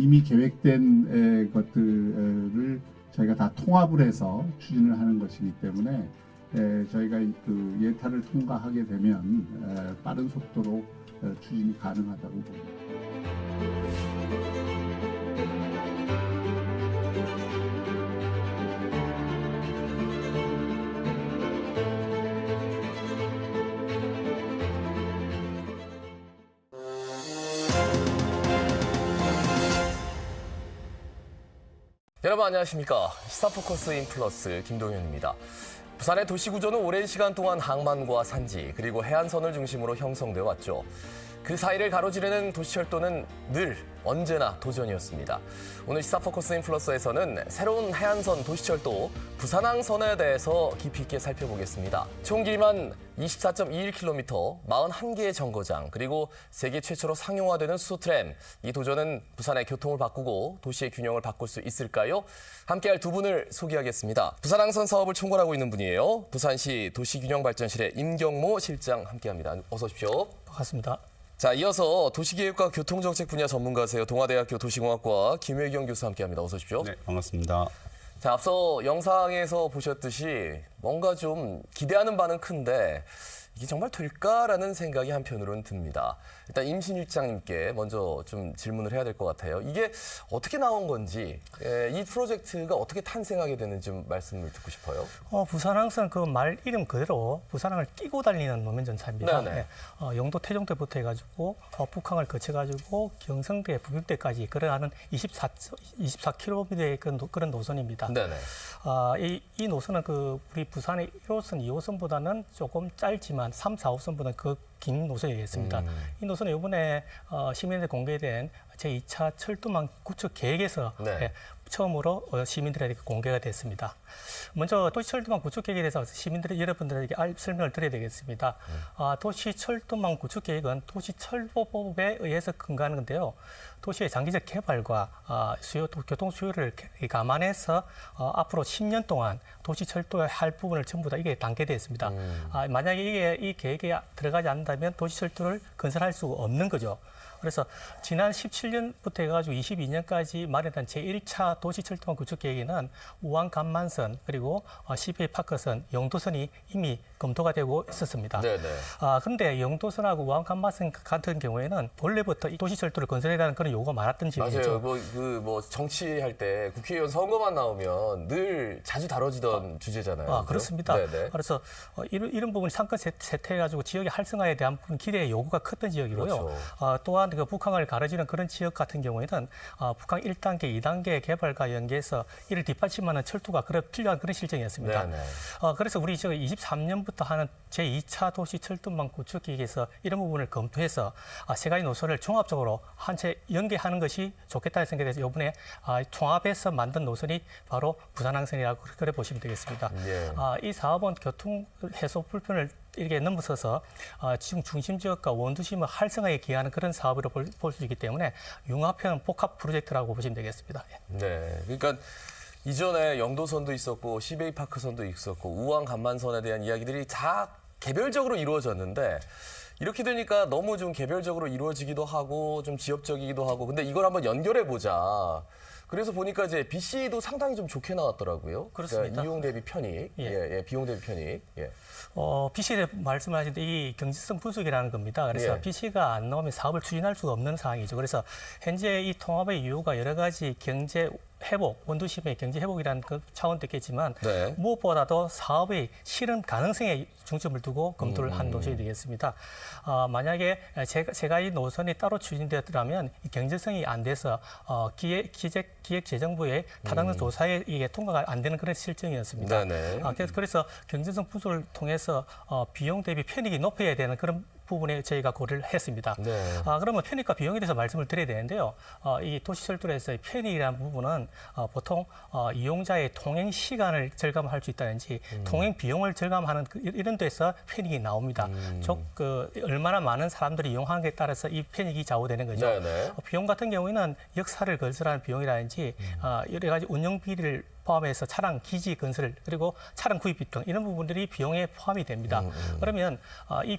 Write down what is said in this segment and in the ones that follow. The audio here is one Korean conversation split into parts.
이미 계획된 것들을 저희가 다 통합을 해서 추진을 하는 것이기 때문에 저희가 그 예타를 통과하게 되면 빠른 속도로 추진이 가능하다고 봅니다. 여러분 안녕하십니까. 시사포커스 인플러스 김동현입니다. 부산의 도시구조는 오랜 시간 동안 항만과 산지 그리고 해안선을 중심으로 형성되어 왔죠. 그 사이를 가로지르는 도시철도는 늘 언제나 도전이었습니다. 오늘 시사포커스 인플러스에서는 새로운 해안선 도시철도 부산항선에 대해서 깊이 있게 살펴보겠습니다. 총 길이만 24.21km, 41개의 정거장, 그리고 세계 최초로 상용화되는 수소트램. 이 도전은 부산의 교통을 바꾸고 도시의 균형을 바꿀 수 있을까요? 함께할 두 분을 소개하겠습니다. 부산항선 사업을 총괄하고 있는 분이에요. 부산시 도시균형발전실의 임경모 실장 함께합니다. 어서 오십시오. 반갑습니다. 자, 이어서 도시계획과 교통정책 분야 전문가세요. 동아대학교 도시공학과 김혜경 교수 함께합니다. 어서 오십시오. 네, 반갑습니다. 자, 앞서 영상에서 보셨듯이 뭔가 좀 기대하는 바는 큰데 이게 정말 될까라는 생각이 한편으로는 듭니다. 일단 임 실장님께 먼저 좀 질문을 해야 될 것 같아요. 이게 어떻게 나온 건지, 이 프로젝트가 어떻게 탄생하게 되는지 좀 말씀을 듣고 싶어요. 부산항선 그 말 이름 그대로 부산항을 끼고 달리는 노면전차입니다. 네네. 영도 태종대부터 해가지고 북항을 거쳐가지고 경성대, 부평대까지 걸어가는 24km의 그런 노선입니다. 네네. 이 노선은 우리 부산의 1호선, 2호선보다는 조금 짧지만 3, 4호선보다는 긴 노선이겠습니다. 이 노선은 이번에 시민들에 공개된 제2차 철도망 구축 계획에서 네. 처음으로 시민들에게 공개가 됐습니다. 먼저 도시철도망 구축 계획에 대해서 여러분들에게 설명을 드려야 되겠습니다. 도시철도망 구축 계획은 도시철도법에 의해서 근거하는 건데요. 도시의 장기적 개발과 교통 수요를 감안해서 앞으로 10년 동안 도시철도에 할 부분을 전부 다 이게 단계되어 있습니다. 만약에 이게 이 계획에 들어가지 않는다면 도시철도를 건설할 수가 없는 거죠. 그래서 지난 17년부터 해가지고 22년까지 마련한 제1차 도시철도망 구축 계획에는 우한 간만선 그리고 CBA 파크선, 영도선이 이미 검토가 되고 있었습니다. 그런데 영도선하고 우한 간만선 같은 경우에는 원래부터 이 도시철도를 건설해야 하는 그런 요구가 많았던 지역이죠. 맞아요. 정치할 때 국회의원 선거만 나오면 늘 자주 다뤄지던 주제잖아요. 그렇죠? 그렇습니다. 네네. 그래서 이런 부분이 상권 세태해가지고 지역의 활성화에 대한 기대의 요구가 컸던 지역이고요. 그렇죠. 또한 그 북항을 가로지르는 그런 지역 같은 경우에는 북항 1단계, 2단계 개발과 연계해서 이를 뒷받침하는 철도가 필요한 그런 실정이었습니다. 네네. 그래서 우리 23년부터 하는 제2차 도시철도망 구축 계획에서 이런 부분을 검토해서 세 가지 노선을 종합적으로 한 채 연계하는 것이 좋겠다는 생각에 대해서 이번에 통합해서 만든 노선이 바로 부산항선이라고 그래 보시면 되겠습니다. 예. 이 사업은 교통 해소 불편을 이렇게 넘어서서 지금 중심 지역과 원도심을 활성화에 기여하는 그런 사업으로 볼 수 있기 때문에 융합형 복합 프로젝트라고 보시면 되겠습니다. 네, 그러니까 이전에 영도선도 있었고 CBA 파크선도 있었고 우한 간만선에 대한 이야기들이 다 개별적으로 이루어졌는데 이렇게 되니까 너무 좀 개별적으로 이루어지기도 하고 좀 지역적이기도 하고 근데 이걸 한번 연결해 보자. 그래서 보니까 이제 BC도 상당히 좀 좋게 나왔더라고요. 그렇습니다. 그러니까 이용 대비 편익, 비용 대비 편익. BC에 말씀하신 이 경제성 분석이라는 겁니다. 그래서 BC가 안 나오면 사업을 추진할 수가 없는 상황이죠. 그래서 현재 이 통합의 이유가 여러 가지 경제 회복, 원도심의 경제 회복이라는 그 차원도 있겠지만 무엇보다도 사업의 실현 가능성에 중점을 두고 검토를 한 노선이 되겠습니다. 만약에 제가 이 노선이 따로 추진되었더라면 이 경제성이 안 돼서 기획재정부의 타당성 조사에 이게 통과가 안 되는 그런 실정이었습니다. 그래서 경제성 분석을 통해서 비용 대비 편익이 높아야 되는 그런 부분에 저희가 고려를 했습니다. 그러면 편익과 비용에 대해서 말씀을 드려야 되는데요. 이 도시철도에서의 편익이라는 부분은 보통 이용자의 통행 시간을 절감할 수 있다든지 통행 비용을 절감하는 이런 데서 편익이 나옵니다. 얼마나 많은 사람들이 이용하는 게 따라서 이 편익이 좌우되는 거죠. 비용 같은 경우에는 역사를 건설하는 비용이라든지 여러 가지 운영비를 포함해서 차량 기지 건설 그리고 차량 구입비 등 이런 부분들이 비용에 포함이 됩니다. 그러면 이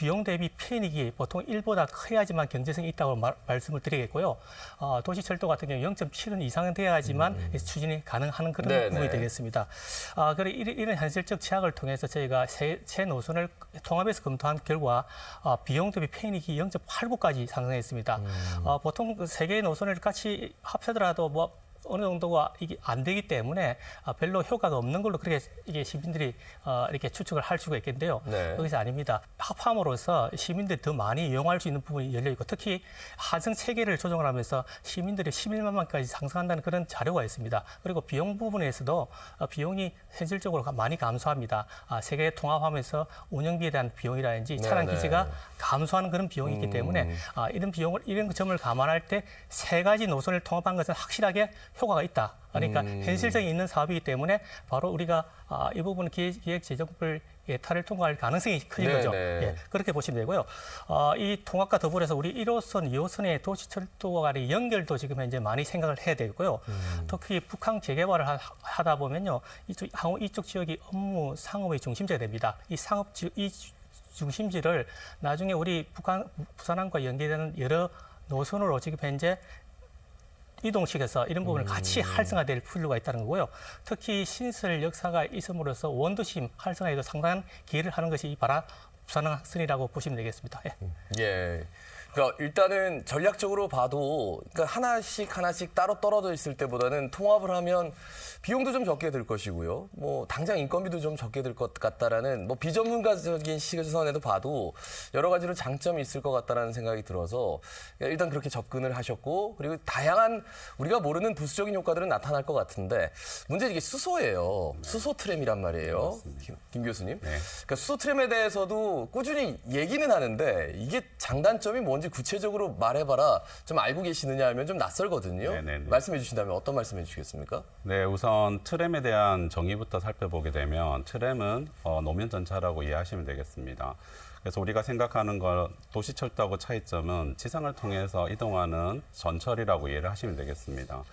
비용 대비 편익이 보통 1보다 커야지만 경제성이 있다고 말씀을 드리겠고요. 도시철도 같은 경우 0.7은 이상은 돼야지만 추진이 가능한 그런 네네. 부분이 되겠습니다. 그리고 이런 현실적 제약을 통해서 저희가 새 노선을 통합해서 검토한 결과 비용 대비 편익이 0.89까지 상승했습니다. 보통 그 세 개의 노선을 같이 합하더라도 뭐 어느 정도가 이게 안 되기 때문에 별로 효과가 없는 걸로 그렇게 이게 시민들이 이렇게 추측을 할 수가 있겠는데요. 네. 그것이 아닙니다. 합함으로써 시민들이 더 많이 이용할 수 있는 부분이 열려 있고 특히 한성 체계를 조정을 하면서 시민들이 11만 원까지 상승한다는 그런 자료가 있습니다. 그리고 비용 부분에서도 비용이 현실적으로 많이 감소합니다. 세계 통합하면서 운영비에 대한 비용이라든지 차량 네네. 기지가 감소하는 그런 비용이 있기 때문에 이런 점을 감안할 때 세 가지 노선을 통합한 것은 확실하게 효과가 있다. 그러니까 현실성이 있는 사업이기 때문에 바로 우리가 이 부분은 기획재정부를 예타를 통과할 가능성이 큰 네네. 거죠. 예, 그렇게 보시면 되고요. 이 통합과 더불어서 우리 1호선, 2호선의 도시철도 간의 연결도 지금 현재 많이 생각을 해야 되고요. 특히 북한 재개발을 하다 보면요, 이쪽 지역이 업무 상업의 중심지가 됩니다. 이 중심지를 나중에 우리 부산항과 연계되는 여러 노선으로 지금 현재 이동식에서 이런 부분을 같이 활성화될 필요가 있다는 거고요. 특히 신설 역사가 있음으로써 원도심 활성화에도 상당한 기여를 하는 것이 바로 부산항선이라고 보시면 되겠습니다. 예. 예. 그러니까 일단은 전략적으로 봐도 그러니까 하나씩 따로 떨어져 있을 때보다는 통합을 하면 비용도 좀 적게 들 것이고요. 뭐 당장 인건비도 좀 적게 들 것 같다라는 뭐 비전문가적인 시선에도 봐도 여러 가지로 장점이 있을 것 같다라는 생각이 들어서 일단 그렇게 접근을 하셨고 그리고 다양한 우리가 모르는 부수적인 효과들은 나타날 것 같은데 문제는 이게 수소예요. 수소 트램이란 말이에요. 김 교수님. 네. 그러니까 수소 트램에 대해서도 꾸준히 얘기는 하는데 이게 장단점이 뭔지 구체적으로 말해봐라. 좀 알고 계시느냐 하면 좀 낯설거든요. 네네네. 말씀해 주신다면 어떤 말씀해 주시겠습니까? 네, 우선 트램에 대한 정의부터 살펴보게 되면 트램은 노면 전차라고 이해하시면 되겠습니다. 그래서 우리가 생각하는 걸 도시철도하고 차이점은 지상을 통해서 이동하는 전철이라고 이해를 하시면 되겠습니다.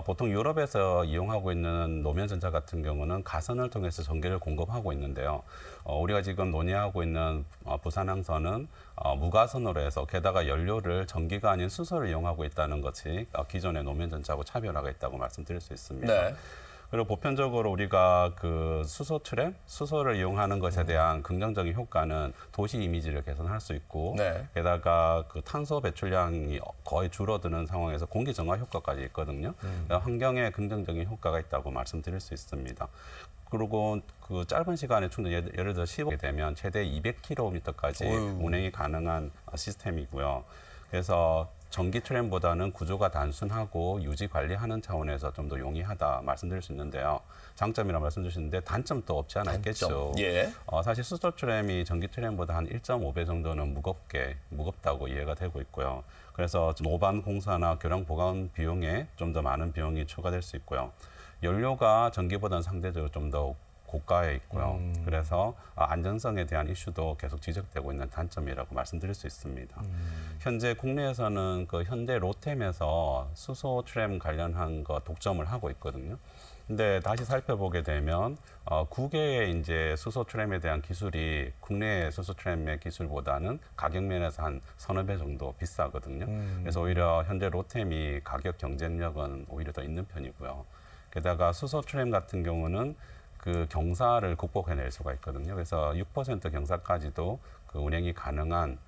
보통 유럽에서 이용하고 있는 노면 전차 같은 경우는 가선을 통해서 전기를 공급하고 있는데요. 우리가 지금 논의하고 있는 부산항선은 무가선으로 해서 게다가 연료를 전기가 아닌 수소를 이용하고 있다는 것이 기존의 노면 전차하고 차별화가 있다고 말씀드릴 수 있습니다. 네. 그리고 보편적으로 우리가 그 수소 트램, 수소를 이용하는 것에 대한 긍정적인 효과는 도시 이미지를 개선할 수 있고, 네. 게다가 그 탄소 배출량이 거의 줄어드는 상황에서 공기 정화 효과까지 있거든요. 환경에 긍정적인 효과가 있다고 말씀드릴 수 있습니다. 그리고 그 짧은 시간에 충전, 예를 들어 15게 되면 최대 200km까지 어휴. 운행이 가능한 시스템이고요. 그래서 전기 트램보다는 구조가 단순하고 유지 관리하는 차원에서 좀 더 용이하다 말씀드릴 수 있는데요. 장점이라 말씀 주시는데 단점도 없지 않아 있겠죠. 예. 사실 수소 트램이 전기 트램보다 한 1.5배 정도는 무겁다고 이해가 되고 있고요. 그래서 노반 공사나 교량 보강 비용에 좀 더 많은 비용이 추가될 수 있고요. 연료가 전기보다는 상대적으로 좀 더 고가에 있고요. 그래서 안전성에 대한 이슈도 계속 지적되고 있는 단점이라고 말씀드릴 수 있습니다. 현재 국내에서는 그 현대 로템에서 수소 트램 관련한 거 독점을 하고 있거든요. 근데 다시 살펴보게 되면 9개의 이제 수소 트램에 대한 기술이 국내 수소 트램의 기술보다는 가격 면에서 한 서너 배 정도 비싸거든요. 그래서 오히려 현재 로템이 가격 경쟁력은 오히려 더 있는 편이고요. 게다가 수소 트램 같은 경우는 그 경사를 극복해낼 수가 있거든요. 그래서 6% 경사까지도 그 운행이 가능한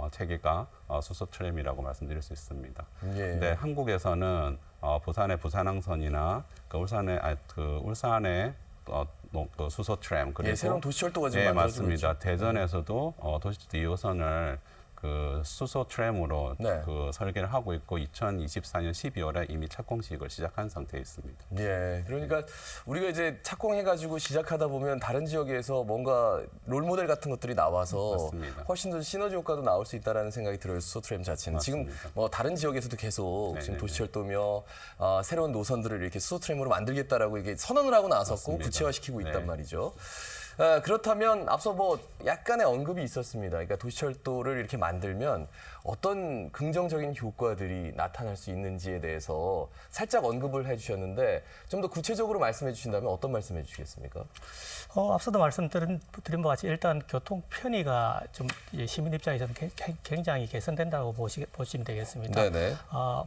체계가 수소 트램이라고 말씀드릴 수 있습니다. 예. 근데 한국에서는 부산의 부산항선이나 그 울산의 그 수소 트램 그리고 예, 새로운 도시철도가 지금 네, 만들어지고 맞습니다. 있죠. 대전에서도 도시철도 2호선을 그 수소 트램으로 네. 그 설계를 하고 있고 2024년 12월에 이미 착공식을 시작한 상태에 있습니다. 예, 그러니까 우리가 이제 착공해가지고 시작하다 보면 다른 지역에서 뭔가 롤모델 같은 것들이 나와서 맞습니다. 훨씬 더 시너지 효과도 나올 수 있다는 생각이 들어요. 수소 트램 자체는 지금 맞습니다. 뭐 다른 지역에서도 계속 지금 네네네. 도시철도며 새로운 노선들을 이렇게 수소 트램으로 만들겠다라고 이게 선언을 하고 나섰고 맞습니다. 구체화시키고 있단 네. 말이죠. 그렇다면 앞서 뭐 약간의 언급이 있었습니다. 그러니까 도시철도를 이렇게 만들면 어떤 긍정적인 효과들이 나타날 수 있는지에 대해서 살짝 언급을 해주셨는데 좀 더 구체적으로 말씀해 주신다면 어떤 말씀해 주시겠습니까? 앞서도 말씀드린 바와 같이 일단 교통 편의가 좀 시민 입장에서는 굉장히 개선된다고 보시면 되겠습니다. 네네.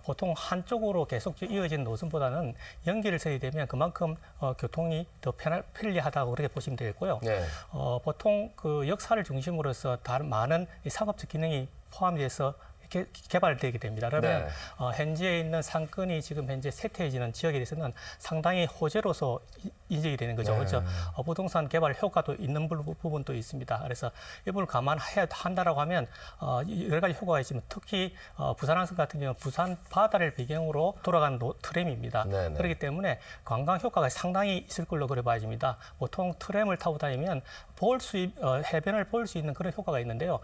보통 한쪽으로 계속 이어진 노선보다는 연결을 서야 되면 그만큼 교통이 더 편리하다고 그렇게 보시면 되겠고요. 네. 보통 그 역사를 중심으로서 다른 많은 이 상업적 기능이 포함돼서 개발되게 됩니다. 그러면 네. 현지에 있는 상권이 지금 현재 쇠퇴해지는 지역에 대해서는 상당히 호재로서 인정이 되는 거죠. 네. 그렇죠. 부동산 개발 효과도 있는 부분도 있습니다. 그래서 이걸 감안해야 한다라고 하면 여러 가지 효과가 있지만 특히 부산항선 같은 경우는 부산 바다를 배경으로 돌아가는 트램입니다. 네, 네. 그렇기 때문에 관광 효과가 상당히 있을 걸로 그래 봐집니다. 보통 트램을 타고 다니면 해변을 볼 수 있는 그런 효과가 있는데요.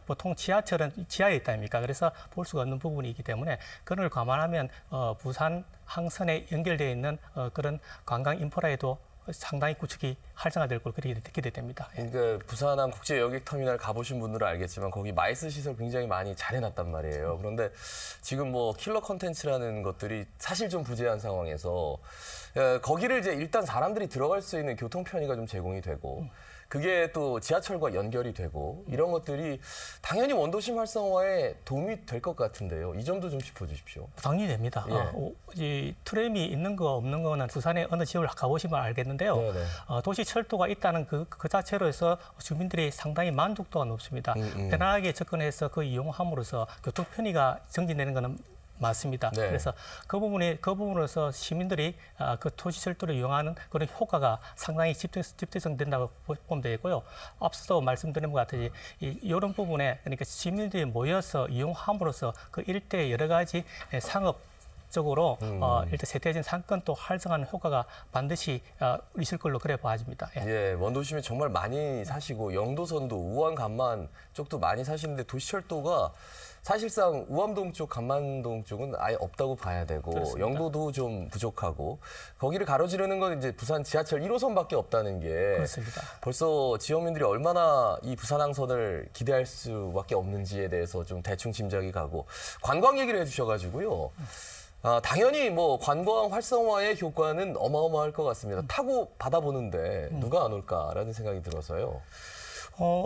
보통 지하철은 지하에 있다 아닙니까? 그래서 볼 수가 없는 부분이 있기 때문에 그런 걸 감안하면 부산 항선에 연결되어 있는 그런 관광 인프라에도 상당히 구축이 활성화될 걸 그렇게 기대됩니다. 그러니까 부산항 국제여객터미널 가보신 분들은 알겠지만 거기 마이스 시설 굉장히 많이 잘 해놨단 말이에요. 그런데 지금 뭐 킬러 컨텐츠라는 것들이 사실 좀 부재한 상황에서 거기를 이제 일단 사람들이 들어갈 수 있는 교통 편의가 좀 제공이 되고 그게 또 지하철과 연결이 되고 이런 것들이 당연히 원도심 활성화에 도움이 될 것 같은데요. 이 점도 좀 짚어주십시오. 당연히 됩니다. 예. 이 트램이 있는 거 없는 거는 부산의 어느 지역을 가보시면 알겠는데요. 네네. 도시 철도가 있다는 그 자체로 해서 주민들이 상당히 만족도가 높습니다. 편안하게 접근해서 그 이용함으로써 교통 편의가 정진되는 것은 맞습니다. 네. 그래서 그 부분으로서 시민들이 그 도시 철도를 이용하는 그런 효과가 상당히 집대성된다고 보면 되고요. 앞서도 말씀드린 것 같이 이런 부분에 그러니까 시민들이 모여서 이용함으로써 그 일대의 여러 가지 상업 적으로 일단 쇠퇴해진 상권도 활성화하는 효과가 반드시 있을 걸로 그래 봐집니다. 예, 원도심에 정말 많이 사시고 영도선도 우암 간만 쪽도 많이 사시는데 도시철도가 사실상 우암동 쪽, 간만동 쪽은 아예 없다고 봐야 되고 그렇습니다. 영도도 좀 부족하고 거기를 가로지르는 건 이제 부산 지하철 1호선밖에 없다는 게 그렇습니다. 벌써 지역민들이 얼마나 이 부산항선을 기대할 수밖에 없는지에 대해서 좀 대충 짐작이 가고 관광 얘기를 해주셔가지고요. 당연히 뭐 관광 활성화의 효과는 어마어마할 것 같습니다. 타고 받아보는데 누가 안 올까라는 생각이 들어서요.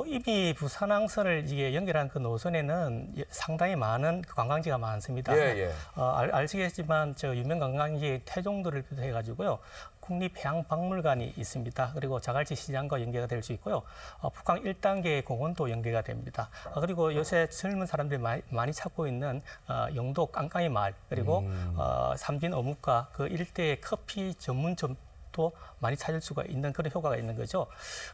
이미 부산항선을 이게 연결한 그 노선에는 상당히 많은 그 관광지가 많습니다. 예. 아시겠지만 저 유명 관광지 태종도를 비롯해 가지고요. 국립해양박물관이 있습니다. 그리고 자갈치 시장과 연계가 될 수 있고요. 북한 1단계 공원도 연계가 됩니다. 그리고 요새 젊은 사람들이 많이 찾고 있는 영도 깡깡이 마을 그리고 삼진 어묵과 그 일대의 커피 전문점 또 많이 찾을 수가 있는 그런 효과가 있는 거죠.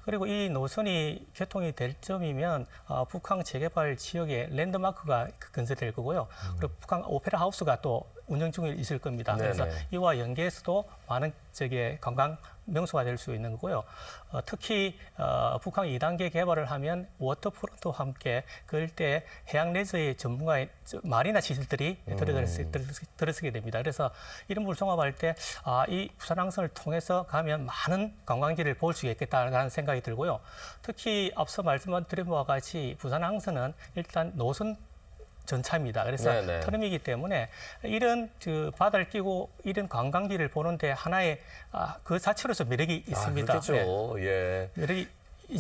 그리고 이 노선이 개통이 될 점이면 북한 재개발 지역에 랜드마크가 건설될 거고요. 그리고 북한 오페라 하우스가 또 운영 중에 있을 겁니다. 네네. 그래서 이와 연계해서도 많은 관광 명소가 될 수 있는 거고요. 특히 북한 2단계 개발을 하면 워터프론트와 함께 그럴 때 해양 레저의 전문가의 마리나 시설들이 들어서게 됩니다. 그래서 이런 부분을 종합할 때 이 부산항선을 통해서 가면 많은 관광지를 볼 수 있겠다라는 생각이 들고요. 특히 앞서 말씀드린 바와 같이 부산항선은 일단 노선 전차입니다. 그래서 네네. 트램이기 때문에 이런 그 바다를 끼고 이런 관광지를 보는데 하나의 그 자체로서 매력이 있습니다. 그렇겠죠. 예. 매력이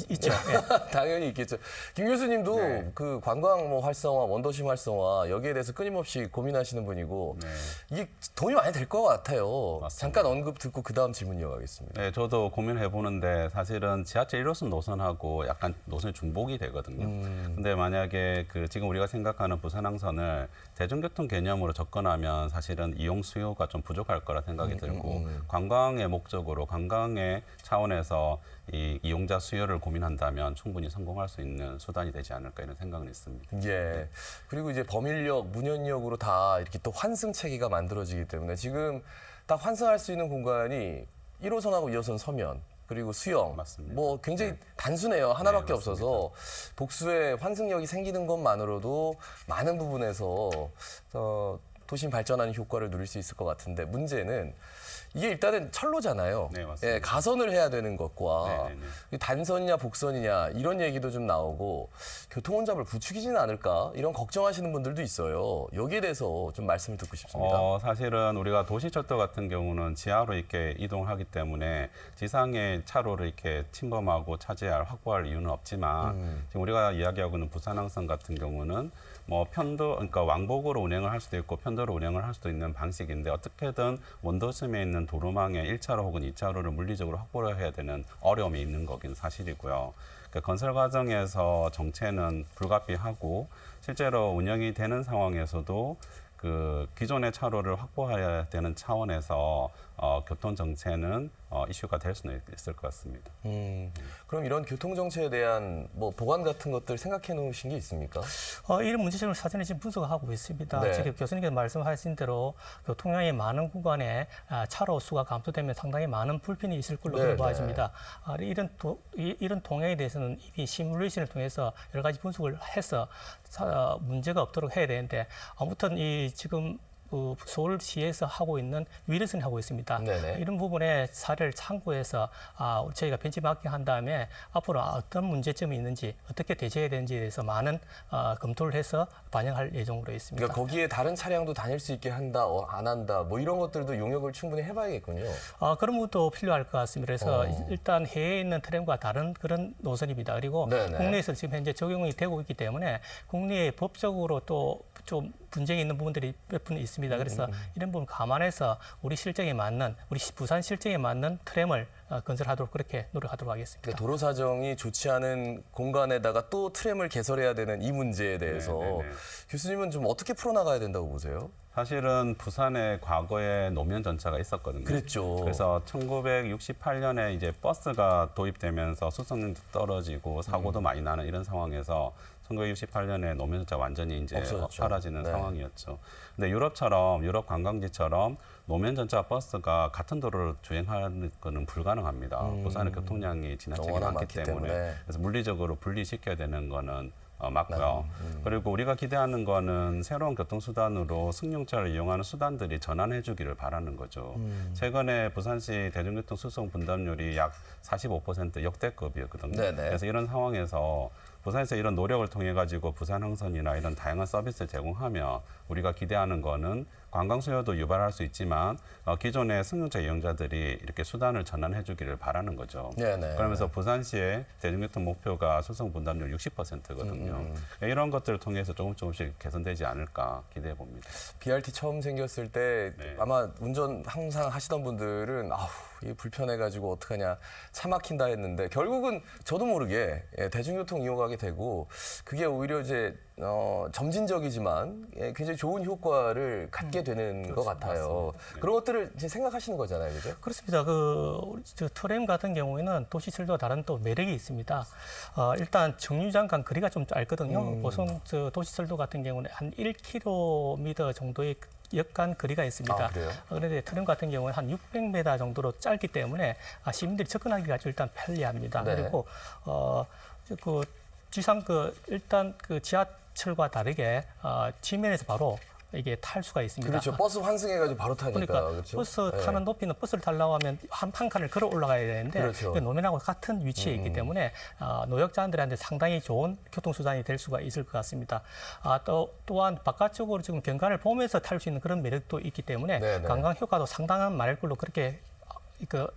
있죠. 예. 당연히 있겠죠. 김 교수님도 네. 그 관광 뭐 활성화, 원도심 활성화 여기에 대해서 끊임없이 고민하시는 분이고 네. 이게 도움이 많이 될 것 같아요. 맞습니다. 잠깐 언급 듣고 그 다음 질문 이어가겠습니다. 네, 저도 고민해 보는데 사실은 지하철 1호선 노선하고 약간 노선이 중복이 되거든요. 근데 만약에 그 지금 우리가 생각하는 부산항선을 대중교통 개념으로 접근하면 사실은 이용 수요가 좀 부족할 거라 생각이 들고 관광의 목적으로 관광의 차원에서 이 이용자 수요를 고민한다면 충분히 성공할 수 있는 수단이 되지 않을까 이런 생각은 있습니다. 예. 그리고 이제 범인력, 문현력으로 다 이렇게 또 환승 체계가 만들어지기 때문에 지금 딱 환승할 수 있는 공간이 1호선하고 2호선 서면 그리고 수영. 맞습니다. 뭐 굉장히 단순해요. 하나밖에 네, 없어서 복수의 환승력이 생기는 것만으로도 많은 부분에서 도심 발전하는 효과를 누릴 수 있을 것 같은데 문제는 이게 일단은 철로잖아요. 네, 맞습니다. 예, 가선을 해야 되는 것과 네, 단선이냐 복선이냐 이런 얘기도 좀 나오고 교통 혼잡을 부추기지는 않을까 이런 걱정하시는 분들도 있어요. 여기에 대해서 좀 말씀을 듣고 싶습니다. 사실은 우리가 도시철도 같은 경우는 지하로 이렇게 이동하기 때문에 지상의 차로를 이렇게 침범하고 차지할 확보할 이유는 없지만 지금 우리가 이야기하고 있는 부산항선 같은 경우는 뭐 그러니까 왕복으로 운행을 할 수도 있고 편도로 운행을 할 수도 있는 방식인데 어떻게든 원도심에 있는 도로망의 1차로 혹은 2차로를 물리적으로 확보를 해야 되는 어려움이 있는 거긴 사실이고요. 그러니까 건설 과정에서 정체는 불가피하고 실제로 운영이 되는 상황에서도 그 기존의 차로를 확보해야 되는 차원에서 교통 정체는 이슈가 될 수는 있을 것 같습니다. 그럼 이런 교통 정체에 대한 뭐 보완 같은 것들 생각해 놓으신 게 있습니까? 이런 문제점을 사전에 지금 분석하고 있습니다. 네. 지금 교수님께서 말씀하신 대로 교통량이 많은 구간에 차로 수가 감소되면 상당히 많은 불편이 있을 걸로 네, 보아집니다. 이런 동향에 대해서는 이미 시뮬레이션을 통해서 여러 가지 분석을 해서 문제가 없도록 해야 되는데 아무튼 이 지금 서울시에서 하고 있는 위례선이 하고 있습니다. 네네. 이런 부분에 사례를 참고해서 저희가 벤치마킹 한 다음에 앞으로 어떤 문제점이 있는지 어떻게 대처해야 되는지에 대해서 많은 검토를 해서 반영할 예정으로 있습니다. 그러니까 거기에 다른 차량도 다닐 수 있게 한다, 안 한다, 뭐 이런 것들도 용역을 충분히 해봐야겠군요. 그런 것도 필요할 것 같습니다. 그래서 일단 해외에 있는 트램과 다른 그런 노선입니다. 그리고 네네. 국내에서 지금 현재 적용이 되고 있기 때문에 국내에 법적으로 또 좀 분쟁이 있는 부분들이 몇 분 있습니다. 그래서 이런 부분 감안해서 우리 실정에 맞는, 우리 부산 실정에 맞는 트램을 건설하도록 그렇게 노력하도록 하겠습니다. 그러니까 도로 사정이 좋지 않은 공간에다가 또 트램을 개설해야 되는 이 문제에 대해서 네네네. 교수님은 좀 어떻게 풀어나가야 된다고 보세요? 사실은 부산에 과거에 노면 전차가 있었거든요. 그랬죠. 그래서 1968년에 이제 버스가 도입되면서 수성률도 떨어지고 사고도 많이 나는 이런 상황에서 1968년에 노면 전차 완전히 이제 없어졌죠. 사라지는 네. 상황이었죠. 근데 유럽 관광지처럼 노면 전차 버스가 같은 도로를 주행하는 것은 불가능합니다. 부산의 교통량이 지나치게 워낙 많기 많기 때문에. 때문에. 그래서 물리적으로 분리시켜야 되는 거는 맞고요. 그리고 우리가 기대하는 거는 새로운 교통수단으로 승용차를 이용하는 수단들이 전환해 주기를 바라는 거죠. 최근에 부산시 대중교통 수송 분담률이 약 45% 역대급이었거든요. 네네. 그래서 이런 상황에서 부산에서 이런 노력을 통해 가지고 부산항선이나 이런 다양한 서비스를 제공하면 우리가 기대하는 거는 관광 수요도 유발할 수 있지만 기존의 승용차 이용자들이 이렇게 수단을 전환해 주기를 바라는 거죠. 네네. 그러면서 부산시의 대중교통 목표가 수송 분담률 60%거든요. 이런 것들을 통해서 조금씩 개선되지 않을까 기대해 봅니다. BRT 처음 생겼을 때 네. 아마 운전 항상 하시던 분들은 이게 불편해가지고 어떡하냐 차 막힌다 했는데 결국은 저도 모르게 대중교통 이용하게 되고 그게 오히려 이제 점진적이지만 굉장히 좋은 효과를 갖게 되는 것 같아요. 네. 그런 것들을 이제 생각하시는 거잖아요, 그죠? 그렇습니다. 우리 트램 같은 경우에는 도시철도와 다른 또 매력이 있습니다. 일단 정류장 간 거리가 좀 짧거든요. 보통 도시철도 같은 경우는 한 1km 정도의 역간 거리가 있습니다. 그래요? 그런데 트램 같은 경우는 한 600m 정도로 짧기 때문에 시민들이 접근하기가 일단 편리합니다. 네. 그리고 일단 지하철과 다르게 지면에서 바로 이게 탈 수가 있습니다. 그렇죠. 버스 환승해가지고 바로 타니까. 그러니까 그렇죠? 버스 네. 타는 높이는 버스를 타려고 하면 한 칸을 걸어 올라가야 되는데 그렇죠. 그 노면하고 같은 위치에 있기 때문에 노역자들한테 상당히 좋은 교통수단이 될 수가 있을 것 같습니다. 또한 바깥쪽으로 지금 경관을 보면서 탈 수 있는 그런 매력도 있기 때문에 네네. 관광 효과도 상당한 많을 걸로 그렇게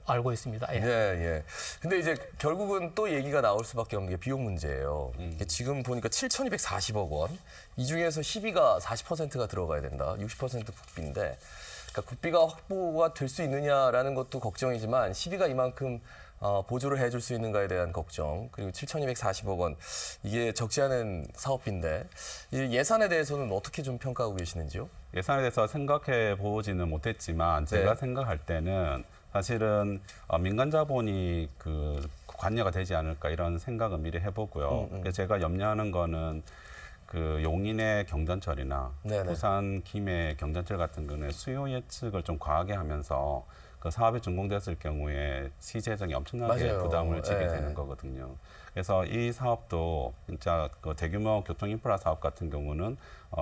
알고 있습니다. 예. 예. 근데 이제 결국은 또 얘기가 나올 수밖에 없는 게 비용 문제예요. 이게 지금 보니까 7,240억 원. 이 중에서 10위가 40%가 들어가야 된다. 60% 국비인데. 그러니까 국비가 확보가 될 수 있느냐라는 것도 걱정이지만 10위가 이만큼 보조를 해줄 수 있는가에 대한 걱정. 그리고 7,240억 원. 이게 적지 않은 사업비인데 이 예산에 대해서는 어떻게 좀 평가하고 계시는지요? 예산에 대해서 생각해 보지는 못했지만 제가 네. 생각할 때는 사실은 민간 자본이 관여가 되지 않을까 이런 생각은 미리 해보고요. 그래서 제가 염려하는 거는 그 용인의 경전철이나 네네. 부산 김해 경전철 같은 경우는 수요 예측을 좀 과하게 하면서 그 사업이 준공됐을 경우에 시재정이 엄청나게 맞아요. 부담을 지게 예. 되는 거거든요. 그래서 이 사업도 진짜 그 대규모 교통 인프라 사업 같은 경우는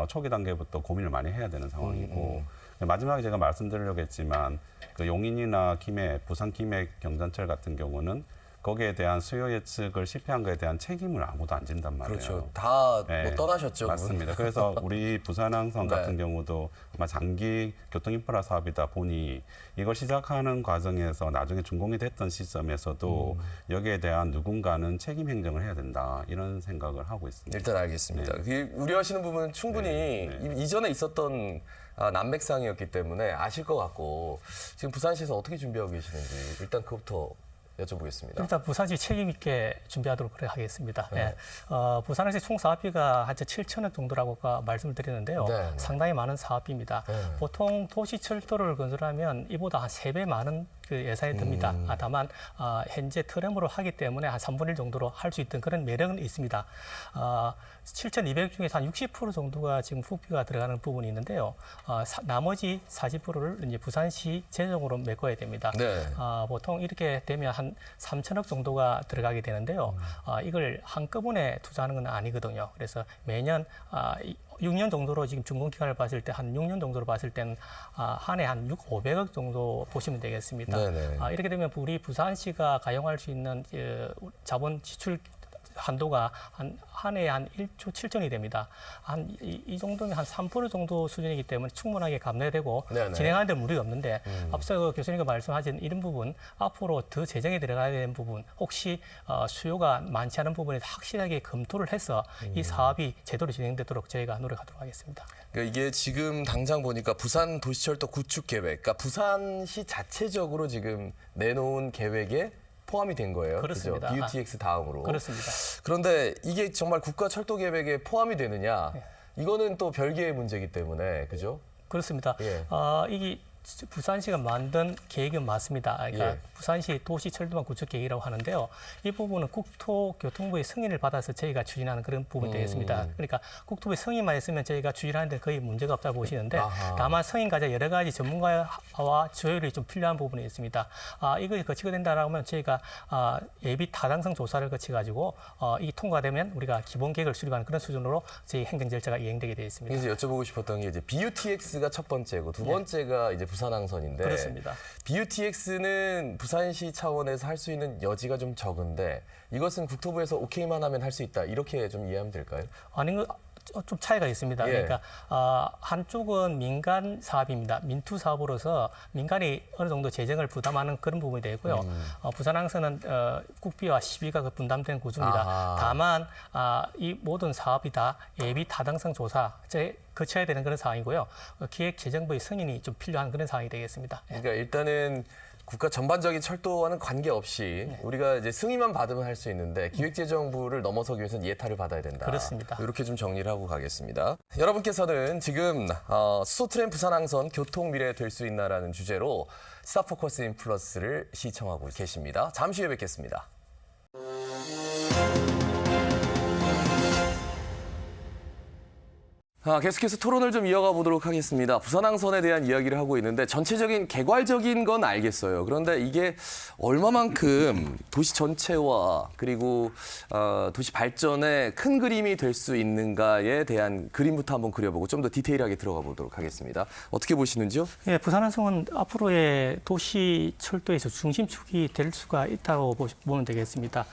초기 단계부터 고민을 많이 해야 되는 상황이고 마지막에 제가 말씀드리려고 했지만 그 용인이나 김해, 부산 김해 경전철 같은 경우는 거기에 대한 수요 예측을 실패한 거에 대한 책임을 아무도 안 진단 말이에요. 그렇죠. 다 뭐 네, 떠나셨죠. 맞습니다. 그래서 우리 부산항선 네. 같은 경우도 아마 장기 교통 인프라 사업이다 보니 이걸 시작하는 과정에서 나중에 준공이 됐던 시점에서도 여기에 대한 누군가는 책임 행정을 해야 된다 이런 생각을 하고 있습니다. 일단 알겠습니다. 그 우려하시는 부분은 충분히 네. 이전에 있었던 난맥상이었기 때문에 아실 것 같고 지금 부산시에서 어떻게 준비하고 계시는지 일단 그것부터 여쭤보겠습니다. 일단 부산시 책임 있게 준비하도록 그래 하겠습니다. 네. 부산시 총 사업비가 한 7천억 정도라고 아까 말씀을 드렸는데요. 네. 상당히 많은 사업비입니다. 네. 보통 도시철도를 건설하면 이보다 한 3배 많은 그 예산이 듭니다. 다만 현재 트램으로 하기 때문에 한 3분의 1 정도로 할 수 있던 그런 매력은 있습니다. 7,200 중에서 한 60% 정도가 지금 국비가 들어가는 부분이 있는데요. 나머지 40%를 이제 부산시 재정으로 메꿔야 됩니다. 네. 보통 이렇게 되면 한 3천억 정도가 들어가게 되는데요. 이걸 한꺼번에 투자하는 건 아니거든요. 그래서 매년 6년 정도로 지금 준공 기간을 봤을 때 한 6년 정도로 봤을 때는 한 해 한 500억 정도 보시면 되겠습니다. 네네. 이렇게 되면 우리 부산시가 가용할 수 있는 자본 지출 한도가 한 해에 한 1조 7천이 됩니다. 이 정도면 한 3% 정도 수준이기 때문에 충분하게 감내되고 네네. 진행하는 데 무리가 없는데 앞서 그 교수님과 말씀하신 이런 부분 앞으로 더 재정이 들어가야 되는 부분 혹시 수요가 많지 않은 부분에 확실하게 검토를 해서 이 사업이 제대로 진행되도록 저희가 노력하도록 하겠습니다. 그러니까 이게 지금 당장 보니까 부산 도시철도 구축 계획, 그러니까 부산시 자체적으로 지금 내놓은 계획에 포함이 된 거예요. 그렇습니다. 그죠? BUTX 다음으로. 그렇습니다. 그런데 이게 정말 국가 철도 계획에 포함이 되느냐? 네. 이거는 또 별개의 문제이기 때문에 그죠? 그렇습니다. 예. 이게 부산시가 만든 계획은 맞습니다. 그러니까 예. 부산시 도시철도망 구축 계획이라고 하는데요. 이 부분은 국토교통부의 승인을 받아서 저희가 추진하는 그런 부분이 되겠습니다. 그러니까 국토부의 승인만 있으면 저희가 추진하는 데 거의 문제가 없다고 보시는데 아하. 다만 승인 과정 여러 가지 전문가와 조율이 좀 필요한 부분이 있습니다. 이걸 거치게 된다면 저희가 예비 타당성 조사를 거치가지고 이 통과되면 우리가 기본 계획을 수립하는 그런 수준으로 저희 행정 절차가 이행되게 되어 있습니다. 그래서 여쭤보고 싶었던 게 이제 BUTX가 첫 번째고 두 번째가 이제 부산항선인데 그렇습니다. BUTX는 부산시 차원에서 할 수 있는 여지가 좀 적은데 이것은 국토부에서 오케이만 하면 할 수 있다 이렇게 좀 이해하면 될까요? 아닌 것 좀 차이가 있습니다. 예. 그러니까 한쪽은 민간 사업입니다. 민투 사업으로서 민간이 어느 정도 재정을 부담하는 그런 부분이 되고요. 부산항선은 국비와 시비가 분담된 구조입니다. 아하. 다만 이 모든 사업이 다 예비 타당성 조사 거쳐야 되는 그런 상황이고요. 기획재정부의 승인이 좀 필요한 그런 상황이 되겠습니다. 예. 그러니까 일단은 국가 전반적인 철도와는 관계없이 우리가 이제 승인만 받으면 할 수 있는데 기획재정부를 넘어서기 위해서는 예타를 받아야 된다. 그렇습니다. 이렇게 좀 정리를 하고 가겠습니다. 여러분께서는 지금 수소트램 부산항선 교통 미래 될 수 있나라는 주제로 스타포커스 인플러스를 시청하고 계십니다. 잠시 후에 뵙겠습니다. 계속해서 토론을 좀 이어가 보도록 하겠습니다. 부산항선에 대한 이야기를 하고 있는데 전체적인 개괄적인 건 알겠어요. 그런데 이게 얼마만큼 도시 전체와 그리고 도시 발전에 큰 그림이 될 수 있는가에 대한 그림부터 한번 그려보고 좀 더 디테일하게 들어가 보도록 하겠습니다. 어떻게 보시는지요? 예, 부산항선은 앞으로의 도시 철도에서 중심축이 될 수가 있다고 보면 되겠습니다.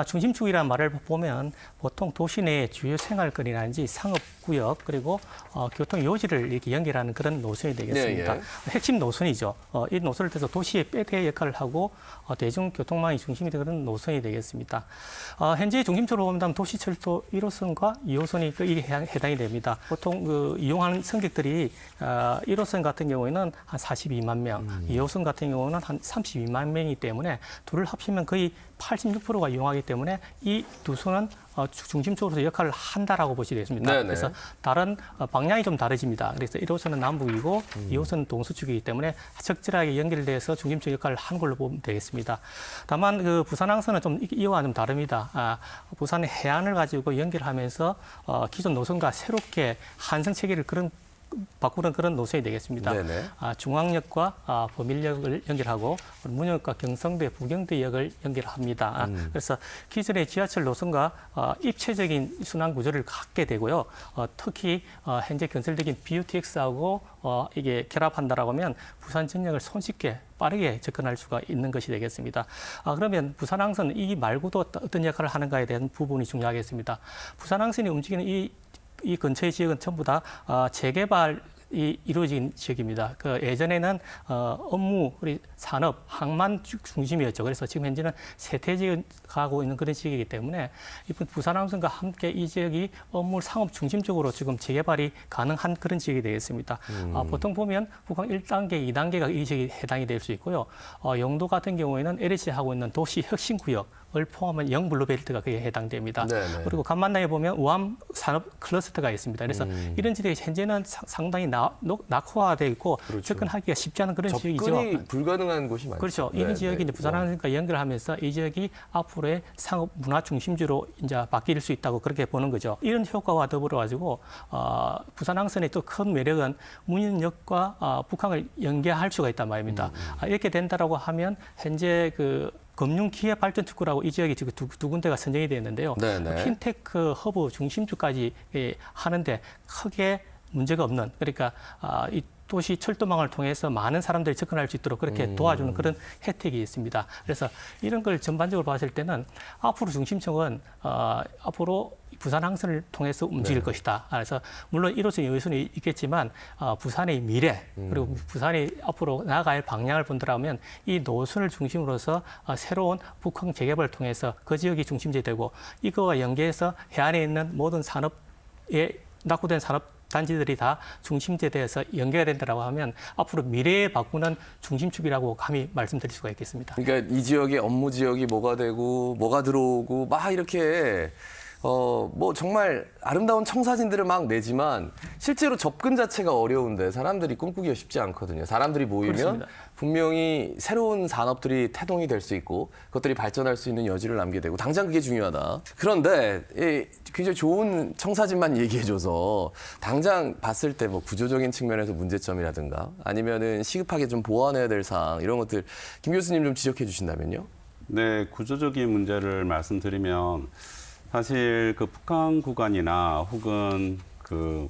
중심축이라는 말을 보면 보통 도시 내 주요 생활거리라든지 상업구역 그리고 교통 요지를 이렇게 연결하는 그런 노선이 되겠습니다. 네, 핵심 노선이죠. 이 노선을 통해서 도시의 뼈대 역할을 하고 대중교통망이 중심이 되는 그런 노선이 되겠습니다. 현재 중심적으로 본다면 도시철도 1호선과 2호선이 이게 해당이 됩니다. 보통 그 이용하는 승객들이 1호선 같은 경우에는 한 42만 명, 2호선 같은 경우는 한 32만 명이기 때문에 둘을 합치면 거의 86%가 이용하기 때문에 이 노선은 중심적으로 역할을 한다라고 보시겠습니다. 네네. 그래서 다른 방향이 좀 다르집니다. 그래서 1호선은 남북이고 2호선은 동서쪽이기 때문에 적절하게 연결돼서 중심적 역할을 한 걸로 보면 되겠습니다. 다만 그 부산항선은 좀 이와 좀 다릅니다. 부산의 해안을 가지고 연결하면서 기존 노선과 새롭게 환승 체계를 바꾸는 그런 노선이 되겠습니다. 네네. 중앙역과 범일역을 연결하고 문역과 경성대, 부경대역을 연결합니다. 그래서 기존의 지하철 노선과 입체적인 순환 구조를 갖게 되고요. 특히 현재 건설적인 BUTX하고 이게 결합한다라고 하면 부산 전역을 손쉽게 빠르게 접근할 수가 있는 것이 되겠습니다. 그러면 부산항선 이 말고도 어떤 역할을 하는가에 대한 부분이 중요하겠습니다. 부산항선이 움직이는 이 근처의 지역은 전부 다 재개발이 이루어진 지역입니다. 그 예전에는 업무, 우리 산업, 항만 중심이었죠. 그래서 지금 현재는 세태지역 가고 있는 그런 지역이기 때문에 이번 부산항선과 함께 이 지역이 업무 상업 중심적으로 지금 재개발이 가능한 그런 지역이 되겠습니다. 보통 보면 북한 1단계, 2단계가 이 지역에 해당이 될 수 있고요. 영도 같은 경우에는 LHC 하고 있는 도시 혁신 구역을 포함한 영블루벨트가 그에 해당됩니다. 네네. 그리고 간만당에 보면 우암 산업 클러스터가 있습니다. 그래서 이런 지역이 현재는 상당히 낙후화되어 있고 그렇죠. 접근하기가 쉽지 않은 그런 지역이죠. 접근이 불가능한 곳이 많죠. 그렇죠. 네, 이런 지역이 네. 이제 부산항선과 연결하면서 이 지역이 앞으로의 상업 문화 중심지로 이제 바뀔 수 있다고 그렇게 보는 거죠. 이런 효과와 더불어 가지고 부산항선의 또 큰 매력은 문현역과 북한을 연계할 수가 있단 말입니다. 이렇게 된다라고 하면 현재 그 금융기회발전특구라고 이 지역이 지금 두 군데가 선정이 되어 있는데요. 네네. 핀테크 허브 중심주까지 하는데 크게 문제가 없는, 그러니까 이 도시 철도망을 통해서 많은 사람들이 접근할 수 있도록 그렇게 도와주는 그런 혜택이 있습니다. 그래서 이런 걸 전반적으로 봤을 때는 앞으로 중심층은 앞으로 부산항선을 통해서 움직일 것이다. 그래서 물론 1호선, 2호선이 있겠지만 부산의 미래 그리고 부산이 앞으로 나아갈 방향을 본다면 이 노선을 중심으로서 새로운 북한 재개발을 통해서 그 지역이 중심지가 되고 이거와 연계해서 해안에 있는 모든 산업에 낙후된 산업 단지들이 다 중심지에 대해서 연계된다고 하면 앞으로 미래에 바꾸는 중심축이라고 감히 말씀드릴 수가 있겠습니다. 그러니까 이 지역의 업무 지역이 뭐가 되고 뭐가 들어오고 막 이렇게 뭐 정말 아름다운 청사진들을 막 내지만 실제로 접근 자체가 어려운데 사람들이 꿈꾸기가 쉽지 않거든요. 사람들이 모이면 그렇습니다. 분명히 새로운 산업들이 태동이 될 수 있고 그것들이 발전할 수 있는 여지를 남게 되고 당장 그게 중요하다. 그런데 굉장히 좋은 청사진만 얘기해줘서 당장 봤을 때 뭐 구조적인 측면에서 문제점이라든가 아니면은 시급하게 좀 보완해야 될 사항 이런 것들 김 교수님 좀 지적해 주신다면요. 네, 구조적인 문제를 말씀드리면 사실 그 북한 구간이나 혹은 그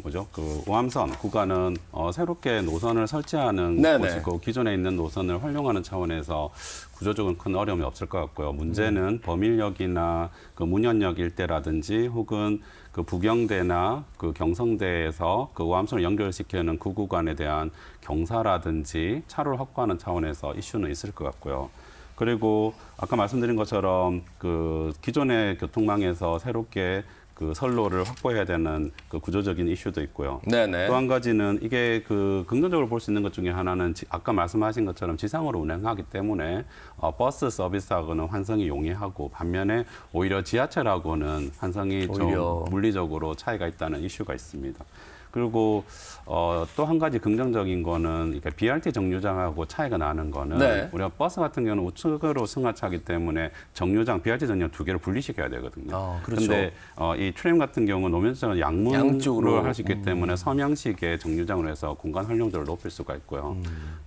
우암선 구간은 새롭게 노선을 설치하는 네네. 곳이고 기존에 있는 노선을 활용하는 차원에서 구조적으로 큰 어려움이 없을 것 같고요. 문제는 범일역이나 그 문현역 일대라든지 혹은 그 부경대나 그 경성대에서 그 우암선을 연결시키는 그 구간에 대한 경사라든지 차로를 확보하는 차원에서 이슈는 있을 것 같고요. 그리고 아까 말씀드린 것처럼 그 기존의 교통망에서 새롭게 그 선로를 확보해야 되는 그 구조적인 이슈도 있고요. 네네. 또 한 가지는 이게 그 긍정적으로 볼 수 있는 것 중에 하나는 아까 말씀하신 것처럼 지상으로 운행하기 때문에 버스 서비스하고는 환승이 용이하고 반면에 오히려 지하철하고는 환승이 오히려. 좀 물리적으로 차이가 있다는 이슈가 있습니다. 그리고 또 한 가지 긍정적인 거는 그러니까 BRT 정류장하고 차이가 나는 거는 네. 우리가 버스 같은 경우는 우측으로 승하차하기 때문에 정류장 BRT 정류장 두 개를 분리시켜야 되거든요. 그렇죠. 근데 이 트램 같은 경우는 노면적으로 양쪽으로. 양문으로 할 수 있기 때문에 서명식의 정류장으로 해서 공간 활용도를 높일 수가 있고요.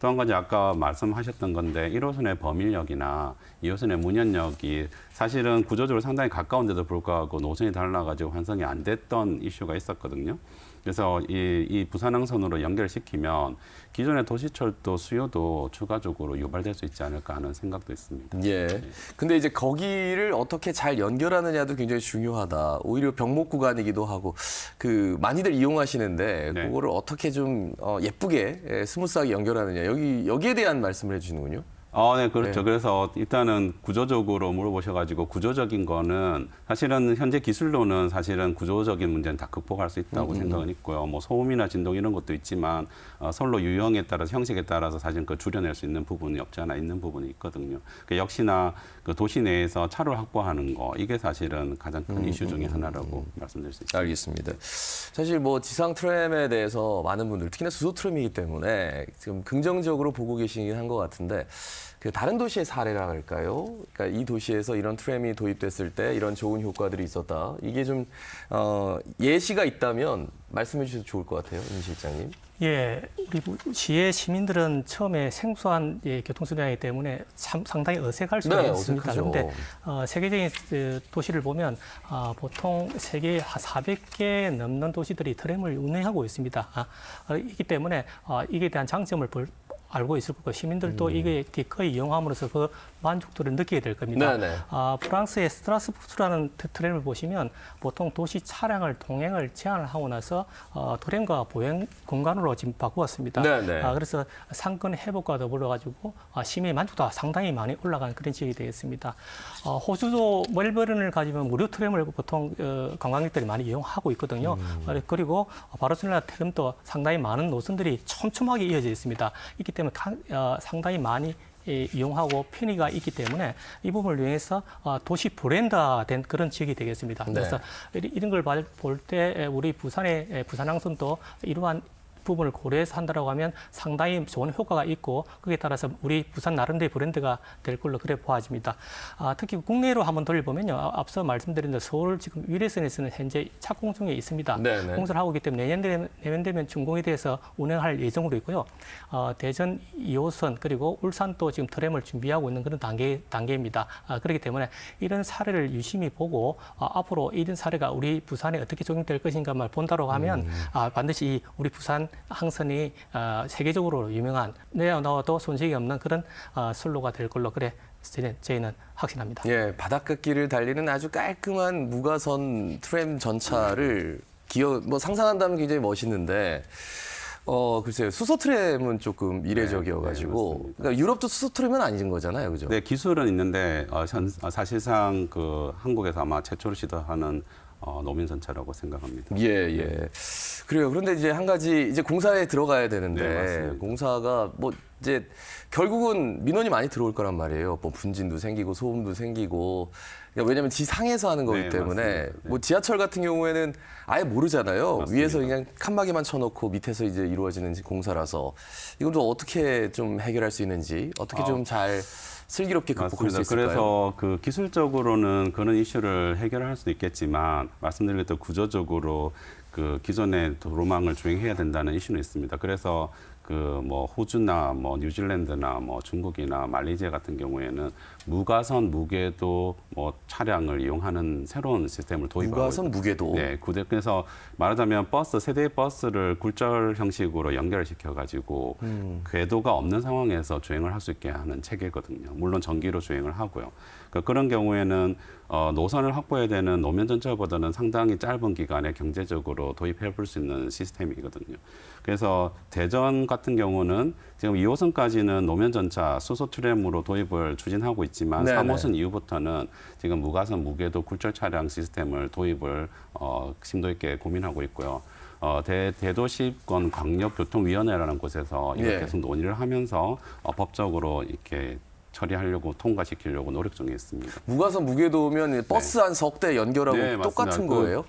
또 한 가지 아까 말씀하셨던 건데 1호선의 범일역이나 2호선의 문현역이 사실은 구조적으로 상당히 가까운데도 불구하고 노선이 달라가지고 환승이 안 됐던 이슈가 있었거든요. 그래서 이 부산항선으로 연결시키면 기존의 도시철도 수요도 추가적으로 유발될 수 있지 않을까 하는 생각도 있습니다. 예. 근데 이제 거기를 어떻게 잘 연결하느냐도 굉장히 중요하다. 오히려 병목 구간이기도 하고 그 많이들 이용하시는데 네. 그거를 어떻게 좀 예쁘게 스무스하게 연결하느냐. 여기에 대한 말씀을 해주시는군요. 네, 그렇죠. 네. 그래서 일단은 구조적으로 물어보셔가지고 구조적인 거는 사실은 현재 기술로는 사실은 구조적인 문제는 다 극복할 수 있다고 생각은 있고요. 뭐 소음이나 진동 이런 것도 있지만 선로 유형에 따라서 형식에 따라서 사실 그 줄여낼 수 있는 부분이 없지 않아 있는 부분이 있거든요. 그 역시나 그 도시 내에서 차를 확보하는 거 이게 사실은 가장 큰 이슈 중에 하나라고 말씀드릴 수 있습니다. 알겠습니다. 사실 뭐 지상 트램에 대해서 많은 분들, 특히나 수소 트램이기 때문에 지금 긍정적으로 보고 계시긴 한 것 같은데 그 다른 도시의 사례라 할까요? 그러니까 이 도시에서 이런 트램이 도입됐을 때 이런 좋은 효과들이 있었다. 이게 좀 예시가 있다면 말씀해 주셔도 좋을 것 같아요, 임 실장님. 예, 우리 시의 시민들은 처음에 생소한 교통수단이기 때문에 참 상당히 어색할 수가 네, 있습니다. 어색하죠. 그런데 세계적인 도시를 보면 보통 세계에 한 400개 넘는 도시들이 트램을 운행하고 있습니다. 이기 때문에 이게 대한 장점을 알고 있을 거고 시민들도 이게 거의 이용함으로써 그 만족도를 느끼게 될 겁니다. 네네. 프랑스의 스트라스부르라는 트램을 보시면 보통 도시 차량을 동행을 제한을 하고 나서 트램과 보행 공간으로 지금 바꾸었습니다. 네네. 그래서 상권 회복과 더불어 가지고 시민의 만족도가 상당히 많이 올라가는 그런 지역이 되겠습니다. 호주도 멜버른을 가지면 무료 트램을 보통 관광객들이 많이 이용하고 있거든요. 그리고 바르셀로나 트램도 상당히 많은 노선들이 촘촘하게 이어져 있습니다. 있기 때문에 상당히 많이 이용하고 편의가 있기 때문에 이 부분을 이용해서 도시 브랜드화된 그런 지역이 되겠습니다. 네. 그래서 이런 걸 볼 때 우리 부산의 부산항선도 이러한 부분을 고려해서 한다라고 하면 상당히 좋은 효과가 있고 거기에 따라서 우리 부산 나름대로의 브랜드가 될 걸로 그래 보아집니다. 특히 국내로 한번 돌려보면요. 앞서 말씀드린 대로 서울 지금 위례선에서는 현재 착공 중에 있습니다. 네네. 공사를 하고 있기 때문에 내년 되면 준공에 대해서 운행할 예정으로 있고요. 대전 2호선 그리고 울산도 지금 트램을 준비하고 있는 그런 단계입니다. 그렇기 때문에 이런 사례를 유심히 보고 앞으로 이런 사례가 우리 부산에 어떻게 적용될 것인가를 본다고 하면 반드시 우리 부산 항선이 세계적으로 유명한 내야 나와도 손색이 없는 그런 선로가 될 걸로 그래 저희는 확신합니다. 예, 바닷가길을 달리는 아주 깔끔한 무가선 트램 전차를 상상한다면 굉장히 멋있는데 글쎄요. 수소 트램은 조금 이례적이어가지고 네, 그러니까 유럽도 수소 트램은 아닌 거잖아요, 그죠? 네, 기술은 있는데 사실상 그 한국에서 아마 최초로 시도하는 노면 전차라고 생각합니다. 예. 그래요. 그런데 이제 한 가지 이제 공사에 들어가야 되는데 네, 맞습니다. 공사가 뭐 이제 결국은 민원이 많이 들어올 거란 말이에요. 뭐 분진도 생기고 소음도 생기고. 그러니까 왜냐하면 지상에서 하는 거기 네, 때문에 맞습니다. 네. 뭐 지하철 같은 경우에는 아예 모르잖아요. 맞습니다. 위에서 그냥 칸막이만 쳐놓고 밑에서 이제 이루어지는 공사라서 이건 좀 어떻게 좀 해결할 수 있는지 어떻게 좀 잘 슬기롭게 극복할 수 맞습니다. 있을까요? 그래서 그 기술적으로는 그런 이슈를 해결할 수도 있겠지만 말씀드렸던 구조적으로 그 기존의 도로망을 주행해야 된다는 이슈는 있습니다. 그래서 그 뭐 호주나 뭐 뉴질랜드나 뭐 중국이나 말레이시아 같은 경우에는 무가선 무궤도 뭐 차량을 이용하는 새로운 시스템을 도입하고 무가선 무궤도. 네, 그래서 말하자면 세대 버스를 굴절 형식으로 연결시켜 가지고 궤도가 없는 상황에서 주행을 할 수 있게 하는 체계거든요. 물론 전기로 주행을 하고요. 그러니까 그런 경우에는 노선을 확보해야 되는 노면 전차보다는 상당히 짧은 기간에 경제적으로 도입해 볼 수 있는 시스템이거든요. 그래서 대전 같은 경우는 지금 2호선까지는 노면 전차 수소 트램으로 도입을 추진하고 있지만 네네. 3호선 이후부터는 지금 무가선 무궤도 굴절 차량 시스템을 도입을 심도 있게 고민하고 있고요. 대도시권 광역교통위원회라는 곳에서 이걸 예. 계속 논의를 하면서 법적으로 이렇게 처리하려고 통과시키려고 노력 중에 있습니다. 무가선 무궤도면 버스 한 석 대 연결하고 네, 똑같은 맞습니다. 거예요?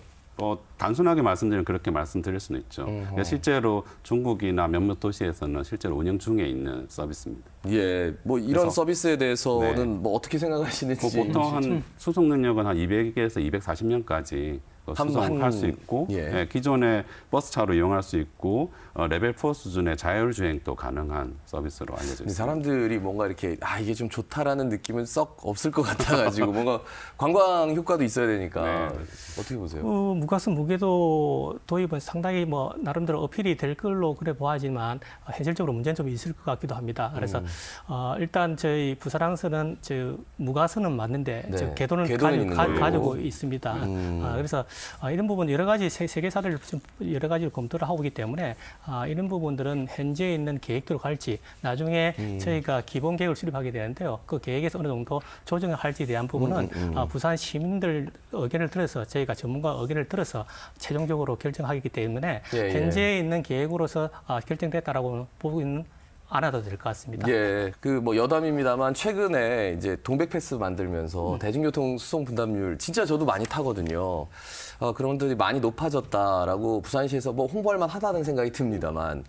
단순하게 말씀드리면 그렇게 말씀드릴 수는 있죠. 그러니까 실제로 중국이나 몇몇 도시에서는 실제로 운영 중에 있는 서비스입니다. 예, 뭐 이런 그래서- 서비스에 대해서는 네. 뭐 어떻게 생각하시는지. 보통 한 수송 능력은 한 200에서 240명까지 수송할 수 있고 예. 기존의 버스차로 이용할 수 있고 레벨 4 수준의 자율주행도 가능한 서비스로 알려져 근데 있습니다. 사람들이 뭔가 이렇게 이게 좀 좋다라는 느낌은 썩 없을 것 같아가지고 뭔가 관광 효과도 있어야 되니까 네. 어떻게 보세요? 무가선 무궤도 도입은 상당히 뭐 나름대로 어필이 될 걸로 그래 보아지만 현실적으로 문제는 좀 있을 것 같기도 합니다. 그래서 일단 저희 부산항선은 무가선은 맞는데 네. 궤도는 궤도는 있는 걸로. 가지고 있습니다. 그래서 이런 부분 여러 가지 세계사를 좀 여러 가지로 검토를 하고 있기 때문에 이런 부분들은 현재 있는 계획대로 갈지 나중에 저희가 기본 계획을 수립하게 되는데요. 그 계획에서 어느 정도 조정을 할지에 대한 부분은 부산 시민들 의견을 들어서 저희가 전문가 의견을 들어서 최종적으로 결정하기 때문에 현재 있는 계획으로서 결정됐다라고 보기는 않아도 될 것 같습니다. 예, 그 뭐 여담입니다만 최근에 이제 동백 패스 만들면서 대중교통 수송 분담률 진짜 저도 많이 타거든요. 그런 분들이 많이 높아졌다라고 부산시에서 뭐 홍보할 만하다는 생각이 듭니다만.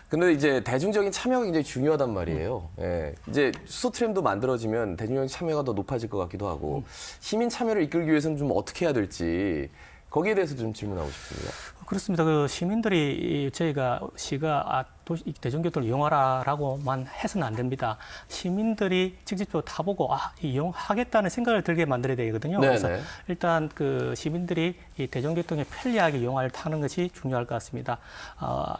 근데 이제 대중적인 참여가 굉장히 중요하단 말이에요. 예, 이제 수소 트램도 만들어지면 대중적인 참여가 더 높아질 것 같기도 하고 시민 참여를 이끌기 위해서는 좀 어떻게 해야 될지 거기에 대해서 좀 질문하고 싶습니다. 그렇습니다. 그 시민들이 저희가 시가 대중교통을 이용하라라고만 해서는 안 됩니다. 시민들이 직접적으로 타보고 이용하겠다는 생각을 들게 만들어야 되거든요. 네네. 그래서 일단 그 시민들이 이 대중교통에 편리하게 이용을 타는 것이 중요할 것 같습니다.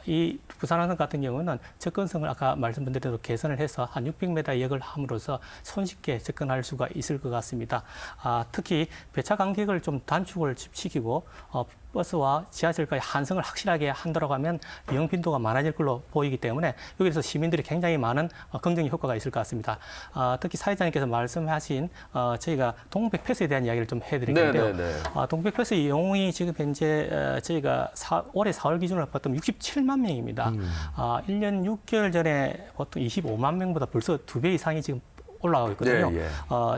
이 부산항선 같은 경우는 접근성을 아까 말씀드린 대로 개선을 해서 한 600m 역을 함으로써 손쉽게 접근할 수가 있을 것 같습니다. 특히 배차 간격을 좀 단축을 시키고 버스와 지하철과의 한성을 확실하게 한다고 하면 이용 빈도가 많아질 걸로 보이기 때문에 여기서 시민들이 굉장히 많은 긍정적 효과가 있을 것 같습니다. 특히 사회자님께서 말씀하신 저희가 동백 패스에 대한 이야기를 좀 해드릴 텐데요. 동백 패스 이용이 지금 현재 저희가 올해 4월 기준으로 봤더니 67만 명입니다. 1년 6개월 전에 보통 25만 명보다 벌써 2배 이상이 지금 올라가고 있거든요.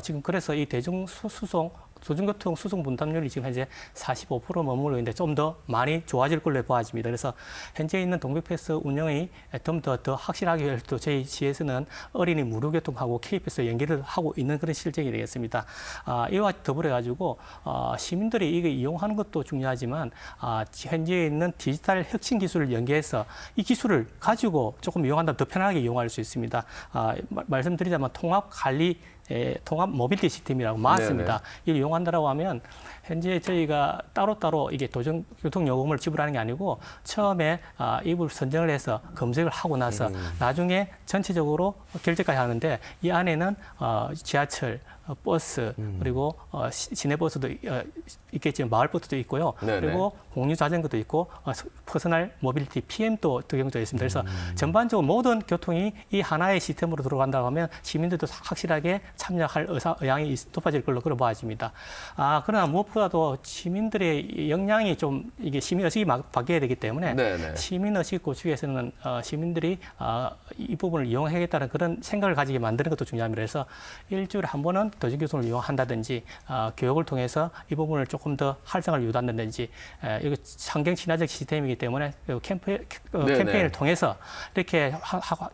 지금 그래서 이 대중교통 수송 분담률이 지금 현재 45% 머물러 있는데 좀 더 많이 좋아질 걸로 보아집니다. 그래서 현재 있는 동백패스 운영이 좀 더 확실하게 또 저희 시에서는 어린이 무료교통하고 K패스 연계를 하고 있는 그런 실정이 되겠습니다. 이와 더불어 가지고 시민들이 이거 이용하는 것도 중요하지만 현재 있는 디지털 혁신 기술을 연계해서 이 기술을 가지고 조금 이용한다면 더 편하게 이용할 수 있습니다. 말씀드리자면 통합 모빌리티 시스템이라고 맞습니다. 이를 이용한다라고 하면 현재 저희가 따로따로 이게 교통요금을 지불하는 게 아니고 처음에 이불 선정을 해서 검색을 하고 나서 나중에 전체적으로 결제까지 하는데 이 안에는 지하철, 버스 그리고 시내버스도 있겠지만 마을버스도 있고요. 그리고 공유 자전거도 있고 퍼스널 모빌리티 PM도 적용되어 있습니다. 그래서 전반적으로 모든 교통이 이 하나의 시스템으로 들어간다고 하면 시민들도 확실하게 참여할 의향이 높아질 걸로 그런 보아집니다. 그러나 무엇보다도 시민들의 역량이 좀 이게 시민의식이 바뀌어야 되기 때문에 시민의식 구축에서는 시민들이 이 부분을 이용하겠다는 그런 생각을 가지게 만드는 것도 중요합니다. 그래서 일주일에 한 번은 대중교통을 이용한다든지 교육을 통해서 이 부분을 조금 더 활성화를 유도한다든지 이거 환경 친화적 시스템이기 때문에 캠페인을 통해서 이렇게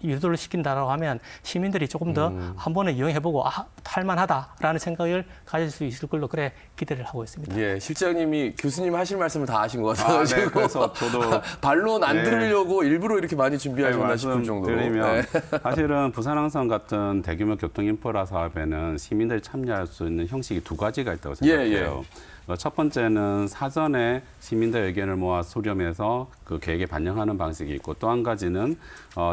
유도를 시킨다고 하면 시민들이 조금 더 한 번은 이용해보고 할만하다라는 생각을 가질 수 있을 걸로 그래 기대를 하고 있습니다. 예, 실장님이 교수님 하실 말씀을 다 하신 것 같아요. 네, 그래서 저도 반론 안 들으려고 일부러 이렇게 많이 준비하셨나 싶을 정도로. 드리면 사실은 부산항선 같은 대규모 교통 인프라 사업에는 시민들이 참여할 수 있는 형식이 두 가지가 있다고 생각해요. 첫 번째는 사전에 시민들 의견을 모아 수렴해서 그 계획에 반영하는 방식이 있고 또 한 가지는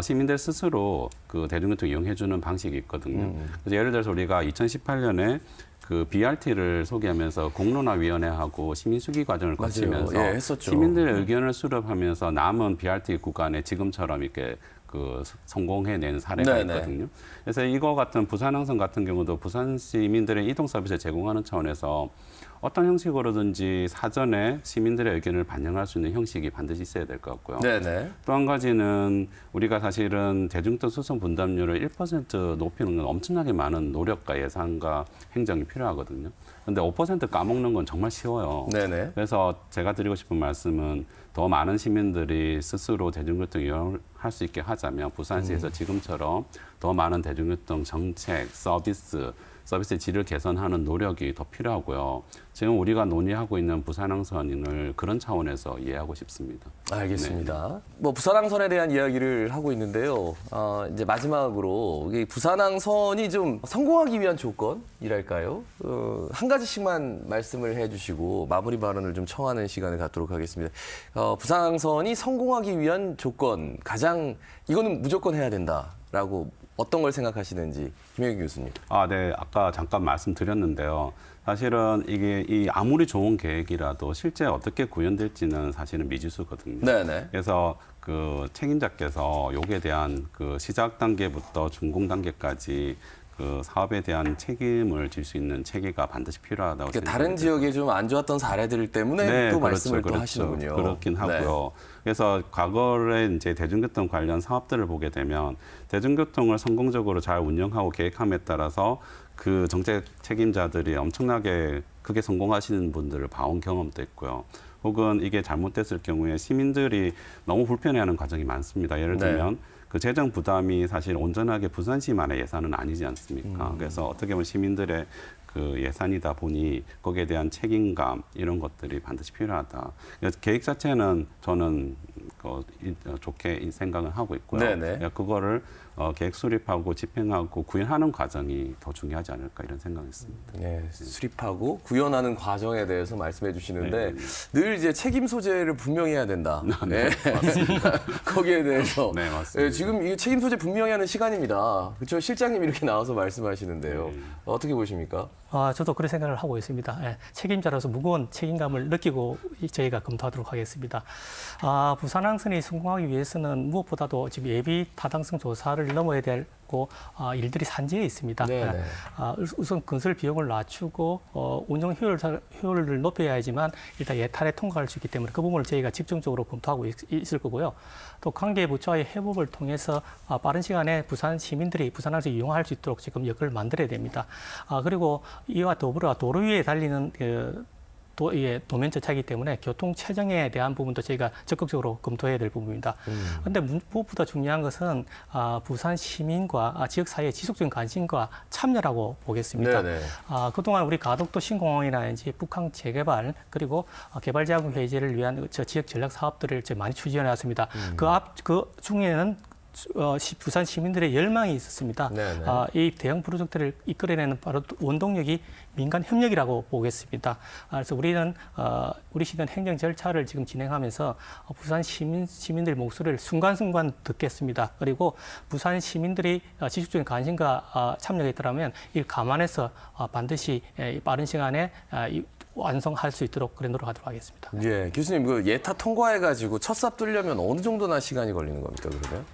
시민들 스스로 그 대중교통 이용해주는 방식이 있거든요. 그래서 예를 들어서 우리가 2018년에 그 BRT를 소개하면서 공론화위원회하고 시민수기 과정을 거치면서 시민들의 의견을 수렴하면서 남은 BRT 구간에 지금처럼 이렇게 그 성공해낸 사례가 있거든요. 그래서 이거 같은 부산항선 같은 경우도 부산 시민들의 이동 서비스를 제공하는 차원에서 어떤 형식으로든지 사전에 시민들의 의견을 반영할 수 있는 형식이 반드시 있어야 될 것 같고요. 또 한 가지는 우리가 사실은 대중교통 수송 분담률을 1% 높이는 건 엄청나게 많은 노력과 예산과 행정이 필요하거든요. 그런데 5% 까먹는 건 정말 쉬워요. 그래서 제가 드리고 싶은 말씀은 더 많은 시민들이 스스로 대중교통 이용을 할 수 있게 하자면 부산시에서 지금처럼 더 많은 대중교통 정책, 서비스의 질을 개선하는 노력이 더 필요하고요. 지금 우리가 논의하고 있는 부산항선을 그런 차원에서 이해하고 싶습니다. 알겠습니다. 뭐 부산항선에 대한 이야기를 하고 있는데요. 이제 마지막으로 부산항선이 좀 성공하기 위한 조건이랄까요? 한 가지씩만 말씀을 해주시고 마무리 발언을 좀 청하는 시간을 갖도록 하겠습니다. 부산항선이 성공하기 위한 조건, 이거는 무조건 해야 된다. 된다라고 어떤 걸 생각하시는지 김혜경 교수님. 네. 아까 잠깐 말씀드렸는데요. 사실은 이게 아무리 좋은 계획이라도 실제 어떻게 구현될지는 사실은 미지수거든요. 네네. 그래서 그 책임자께서 요기에 대한 그 시작 단계부터 준공 단계까지 그 사업에 대한 책임을 질 수 있는 체계가 반드시 필요하다고 그러니까 생각합니다. 다른 지역에 좀 안 좋았던 사례들 때문에 또 말씀을 또 하시는군요. 그렇긴 네. 하고요. 그래서 과거에 이제 대중교통 관련 사업들을 보게 되면 대중교통을 성공적으로 잘 운영하고 계획함에 따라서 그 정책 책임자들이 엄청나게 크게 성공하시는 분들을 봐온 경험도 있고요. 혹은 이게 잘못됐을 경우에 시민들이 너무 불편해하는 과정이 많습니다. 예를 들면 그 재정 부담이 사실 온전하게 부산시만의 예산은 아니지 않습니까? 그래서 어떻게 보면 시민들의 그 예산이다 보니 거기에 대한 책임감 이런 것들이 반드시 필요하다. 그래서 계획 자체는 저는 좋게 생각을 하고 있고요. 네네. 그거를 계획 수립하고 집행하고 구현하는 과정이 더 중요하지 않을까 이런 생각이 있습니다. 네, 수립하고 구현하는 과정에 대해서 말씀해 주시는데 네. 늘 이제 책임 소재를 분명히 해야 된다. 네, 맞습니다. 거기에 대해서 네, 맞습니다. 지금 이 책임 소재 분명히 하는 시간입니다. 그렇죠? 실장님 이렇게 나와서 말씀하시는데요. 어떻게 보십니까? 저도 그런 생각을 하고 있습니다. 책임자로서 무거운 책임감을 느끼고 저희가 검토하도록 하겠습니다. 부산항선이 성공하기 위해서는 무엇보다도 지금 예비 타당성 조사를 넘어야 되고 일들이 산재해 있습니다. 네네. 우선 건설 비용을 낮추고 운영 효율을 높여야 하지만 일단 예탄에 통과할 수 있기 때문에 그 부분을 저희가 집중적으로 검토하고 있을 거고요. 또 관계 부처와의 협업을 통해서 빠른 시간에 부산 시민들이 부산항을 이용할 수 있도록 지금 여건을 만들어야 됩니다. 그리고 이와 더불어 도로 위에 달리는 도면 전차이기 때문에 교통 체증에 대한 부분도 저희가 적극적으로 검토해야 될 부분입니다. 그런데 무엇보다 중요한 것은 부산 시민과 지역사회의 지속적인 관심과 참여라고 보겠습니다. 그동안 우리 가덕도 신공항이라든지 북항 재개발 그리고 개발자금 해제를 위한 지역 전략 사업들을 많이 추진해 왔습니다. 그 중에는 부산 시민들의 열망이 있었습니다. 이 대형 프로젝트를 이끌어내는 바로 원동력이 민간 협력이라고 보겠습니다. 그래서 우리 시는 행정 절차를 지금 진행하면서 부산 시민들의 목소리를 순간순간 듣겠습니다. 그리고 부산 시민들이 지속적인 관심과 참여가 있다면 이를 감안해서 반드시 빠른 시간에 완성할 수 있도록 그래 노력하도록 하겠습니다. 예, 교수님 그 예타 통과해가지고 첫 삽 뚫려면 어느 정도나 시간이 걸리는 겁니까 그러면?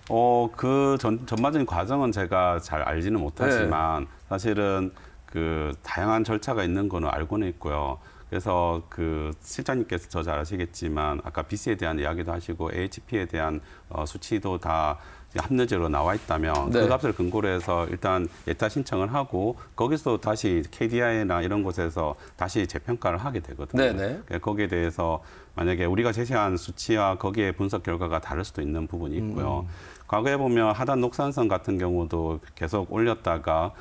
그 전반적인 과정은 제가 잘 알지는 못하지만 사실은 그 다양한 절차가 있는 거는 알고는 있고요. 그래서 그 실장님께서 더 잘 아시겠지만 아까 BC에 대한 이야기도 하시고 AHP에 대한 수치도 다 합리적으로 나와 있다면 그 값을 근거로 해서 일단 예타 신청을 하고 거기서 다시 KDI나 이런 곳에서 다시 재평가를 하게 되거든요. 거기에 대해서 만약에 우리가 제시한 수치와 거기에 분석 결과가 다를 수도 있는 부분이 있고요. 과거에 보면 하단 녹산선 같은 경우도 계속 올렸다가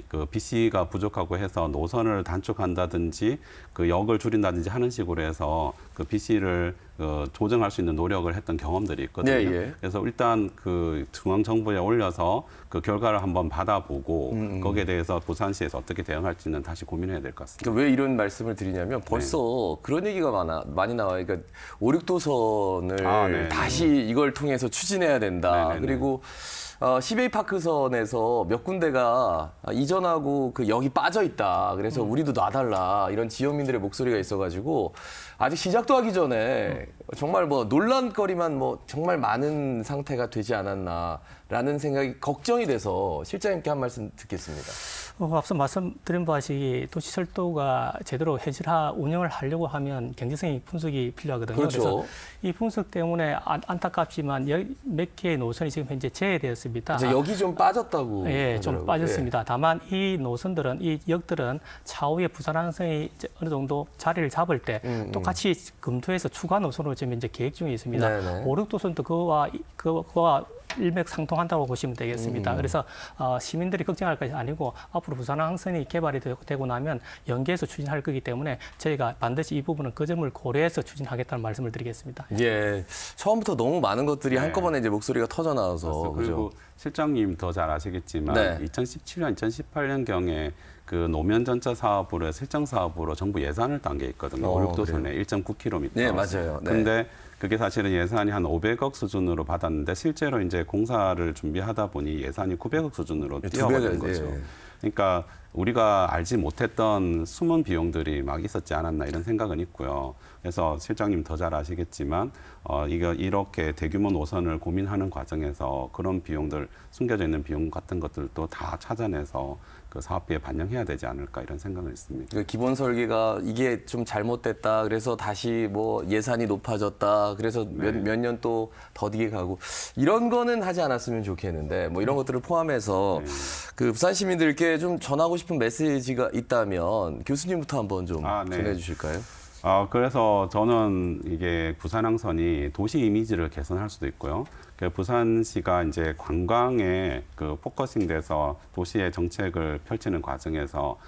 그 BC가 부족하고 해서 노선을 단축한다든지 그 역을 줄인다든지 하는 식으로 해서 그 BC를 조정할 수 있는 노력을 했던 경험들이 있거든요. 그래서 일단 그 중앙 정부에 올려서 그 결과를 한번 받아보고 거기에 대해서 부산시에서 어떻게 대응할지는 다시 고민해야 될 것 같습니다. 그러니까 왜 이런 말씀을 드리냐면 벌써 그런 얘기가 많이 나와요. 그러니까 5, 6도선을 다시 이걸 통해서 추진해야 된다. 그리고 시베이파크선에서 몇 군데가 이전하고 그 역이 빠져 있다. 그래서 우리도 놔달라. 이런 지역민들의 목소리가 있어가지고 아직 시작도 하기 전에 정말 뭐 논란거리만 뭐 정말 많은 상태가 되지 않았나라는 생각이 걱정이 돼서 실장님께 한 말씀 듣겠습니다. 앞서 말씀드린 바와 같이 도시철도가 제대로 운영을 하려고 하면 경제성이 분석이 필요하거든요. 그래서 이 분석 때문에 안타깝지만 몇 개의 노선이 지금 현재 제외되었습니다. 이제 역이 좀 빠졌다고. 좀 빠졌습니다. 다만 이 노선들은, 이 역들은 차후에 부산항선이 어느 정도 자리를 잡을 때 똑같이 검토해서 추가 노선으로 지금 이제 계획 중에 있습니다. 5, 6도선도 그와 일맥상통한다고 보시면 되겠습니다. 그래서 시민들이 걱정할 것이 아니고 앞으로 부산항선이 개발이 되고 나면 연계해서 추진할 거기 때문에 저희가 반드시 이 부분은 그 점을 고려해서 추진하겠다는 말씀을 드리겠습니다. 예, 처음부터 너무 많은 것들이 한꺼번에 이제 목소리가 터져 나와서 그리고 실장님 더 잘 아시겠지만 2017년, 2018년경에 그 노면 전차 사업으로 실정 사업으로 정부 예산을 딴 게 있거든요. 5, 6도선에 1.9km. 네, 맞아요. 근데 그게 사실은 예산이 한 500억 수준으로 받았는데 실제로 이제 공사를 준비하다 보니 예산이 900억 수준으로 뛰어버린 거죠. 예. 그러니까 우리가 알지 못했던 숨은 비용들이 막 있었지 않았나 이런 생각은 있고요. 그래서 실장님 더 잘 아시겠지만 이거 이렇게 대규모 노선을 고민하는 과정에서 그런 비용들 숨겨져 있는 비용 같은 것들도 다 찾아내서 그 사업비에 반영해야 되지 않을까 이런 생각을 했습니다. 그 기본 설계가 이게 좀 잘못됐다. 그래서 다시 뭐 예산이 높아졌다. 그래서 몇 년 또 더디게 가고 이런 거는 하지 않았으면 좋겠는데 뭐 이런 것들을 포함해서 그 부산 시민들께 좀 전하고 싶은 메시지가 있다면 교수님부터 한번 좀 전해주실까요? 그래서 저는 이게 부산항선이 도시 이미지를 개선할 수도 있고요. 부산시가 이제 관광에 그 포커싱돼서 도시의 정책을 펼치는 과정에서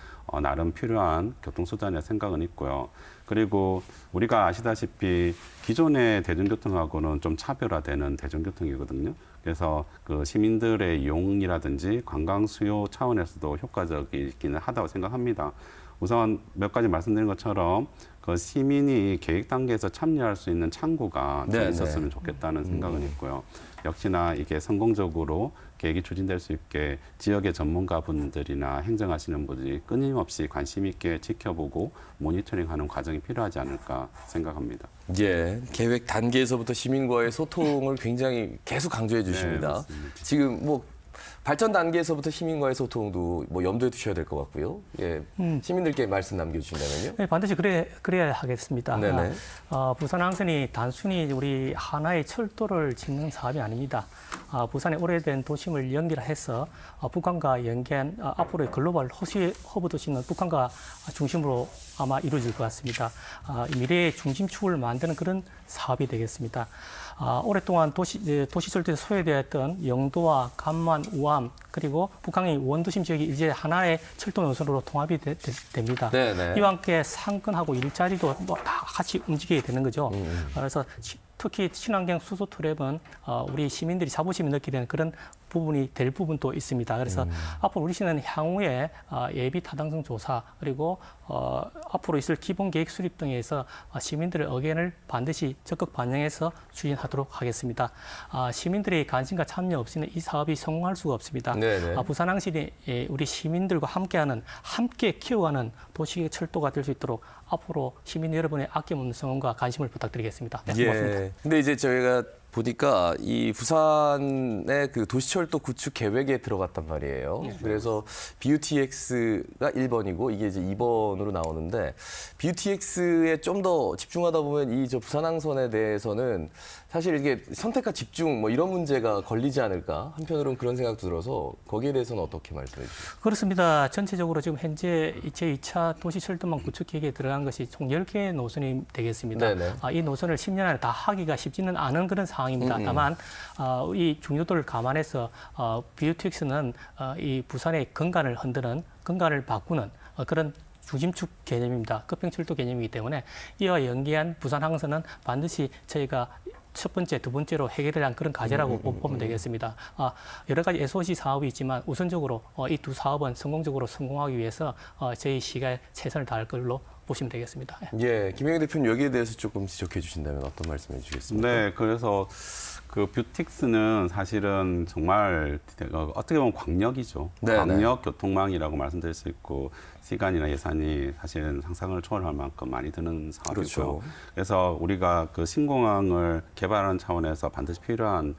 나름 필요한 교통수단이라 생각은 있고요. 그리고 우리가 아시다시피 기존의 대중교통하고는 좀 차별화되는 대중교통이거든요. 그래서 그 시민들의 이용이라든지 관광 수요 차원에서도 효과적이기는 하다고 생각합니다. 우선 몇 가지 말씀드린 것처럼 그 시민이 계획 단계에서 참여할 수 있는 창구가 좀 있었으면 좋겠다는 생각은 있고요. 역시나 이게 성공적으로 계획이 추진될 수 있게 지역의 전문가분들이나 행정하시는 분들이 끊임없이 관심 있게 지켜보고 모니터링하는 과정이 필요하지 않을까 생각합니다. 예, 계획 단계에서부터 시민과의 소통을 굉장히 계속 강조해 주십니다. 지금 뭐 발전 단계에서부터 시민과의 소통도 뭐 염두에 두셔야 될 것 같고요. 예, 시민들께 말씀 남겨주신다면요. 네, 반드시 그래야 하겠습니다. 네네. 부산항선이 단순히 우리 하나의 철도를 짓는 사업이 아닙니다. 부산의 오래된 도심을 연결해서 북한과 연계한 앞으로의 글로벌 허브 도시는 북한과 중심으로 아마 이루어질 것 같습니다. 미래의 중심축을 만드는 그런 사업이 되겠습니다. 오랫동안 도시철도에 소외되었던 영도와 간만, 우암 그리고 북한의 원도심 지역이 이제 하나의 철도 노선으로 통합이 됩니다. 네네. 이와 함께 상권하고 일자리도 뭐 다 같이 움직이게 되는 거죠. 그래서 특히 친환경 수소 트랩은 우리 시민들이 자부심을 느끼게 되는 그런 부분이 될 부분도 있습니다. 그래서 앞으로 우리 시는 향후에 예비 타당성 조사 그리고 앞으로 있을 기본 계획 수립 등에서 시민들의 의견을 반드시 적극 반영해서 추진하도록 하겠습니다. 시민들의 관심과 참여 없이는 이 사업이 성공할 수가 없습니다. 부산항신이 우리 시민들과 함께 키워가는 도시 철도가 될 수 있도록 앞으로 시민 여러분의 아낌없는 성원과 관심을 부탁드리겠습니다. 네, 고맙습니다. 근데 이제 저희가 보니까 이 부산의 그 도시철도 구축 계획에 들어갔단 말이에요. 그래서 BUTX가 1번이고 이게 이제 2번으로 나오는데 BUTX에 좀 더 집중하다 보면 이 저 부산항선에 대해서는 사실 이게 선택과 집중 뭐 이런 문제가 걸리지 않을까 한편으로는 그런 생각도 들어서 거기에 대해서는 어떻게 말씀해 주세요? 그렇습니다. 전체적으로 지금 현재 제2차 도시철도망 구축 계획에 들어간 것이 총 10개의 노선이 되겠습니다. 이 노선을 10년 안에 다 하기가 쉽지는 않은 그런 상황입니다. 다만 이 중요도를 감안해서 BUTX는 이 부산의 근간을 흔드는, 근간을 바꾸는 그런 중심축 개념입니다. 급행철도 개념이기 때문에 이와 연계한 부산항선은 반드시 저희가 첫 번째, 두 번째로 해결해야 할 그런 과제라고 보면 되겠습니다. 여러 가지 SOC 사업이 있지만 우선적으로 이 두 사업은 성공하기 위해서 저희 시가에 최선을 다할 걸로 보시면 되겠습니다. 예, 김영희 대표님 여기에 대해서 조금 지적해 주신다면 어떤 말씀해 주시겠습니까? 네, 그래서 그 뷰틱스는 사실은 정말 어떻게 보면 광역이죠. 광역 교통망이라고 말씀드릴 수 있고 시간이나 예산이 사실은 상상을 초월할 만큼 많이 드는 사업이고요. 그래서 우리가 그 신공항을 개발하는 차원에서 반드시 필요한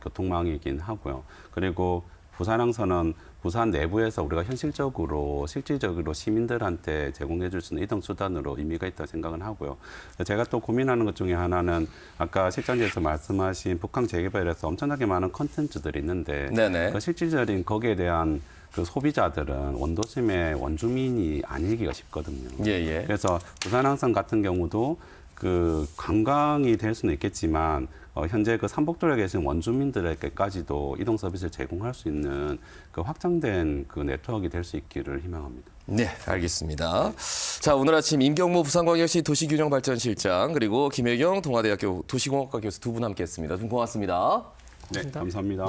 교통망이긴 하고요. 그리고 부산항선은 부산 내부에서 우리가 현실적으로 실질적으로 시민들한테 제공해 줄 수 있는 이동 수단으로 의미가 있다고 생각은 하고요. 제가 또 고민하는 것 중에 하나는 아까 실장님께서 말씀하신 북한 재개발에서 엄청나게 많은 컨텐츠들이 있는데 그 실질적인 거기에 대한 그 소비자들은 원도심의 원주민이 아니기가 쉽거든요. 그래서 부산항선 같은 경우도 그 관광이 될 수는 있겠지만 현재 그 삼복도에 계신 원주민들에게까지도 이동 서비스를 제공할 수 있는 그 확장된 그 네트워크가 될 수 있기를 희망합니다. 네, 알겠습니다. 자, 오늘 아침 임경모 부산광역시 도시균형발전실장 그리고 김혜경 동아대학교 도시공학과 교수 두 분 함께했습니다. 좀 고맙습니다. 네, 감사합니다.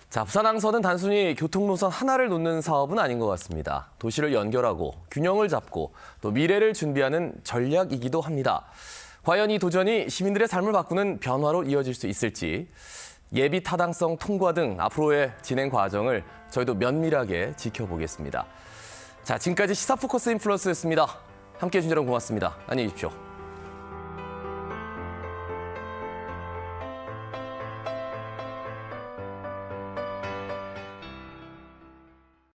자, 부산항선은 단순히 교통노선 하나를 놓는 사업은 아닌 것 같습니다. 도시를 연결하고 균형을 잡고 또 미래를 준비하는 전략이기도 합니다. 과연 이 도전이 시민들의 삶을 바꾸는 변화로 이어질 수 있을지 예비 타당성 통과 등 앞으로의 진행 과정을 저희도 면밀하게 지켜보겠습니다. 자, 지금까지 시사포커스 인플루언서였습니다. 함께해 주신 여러분 고맙습니다. 안녕히 계십시오.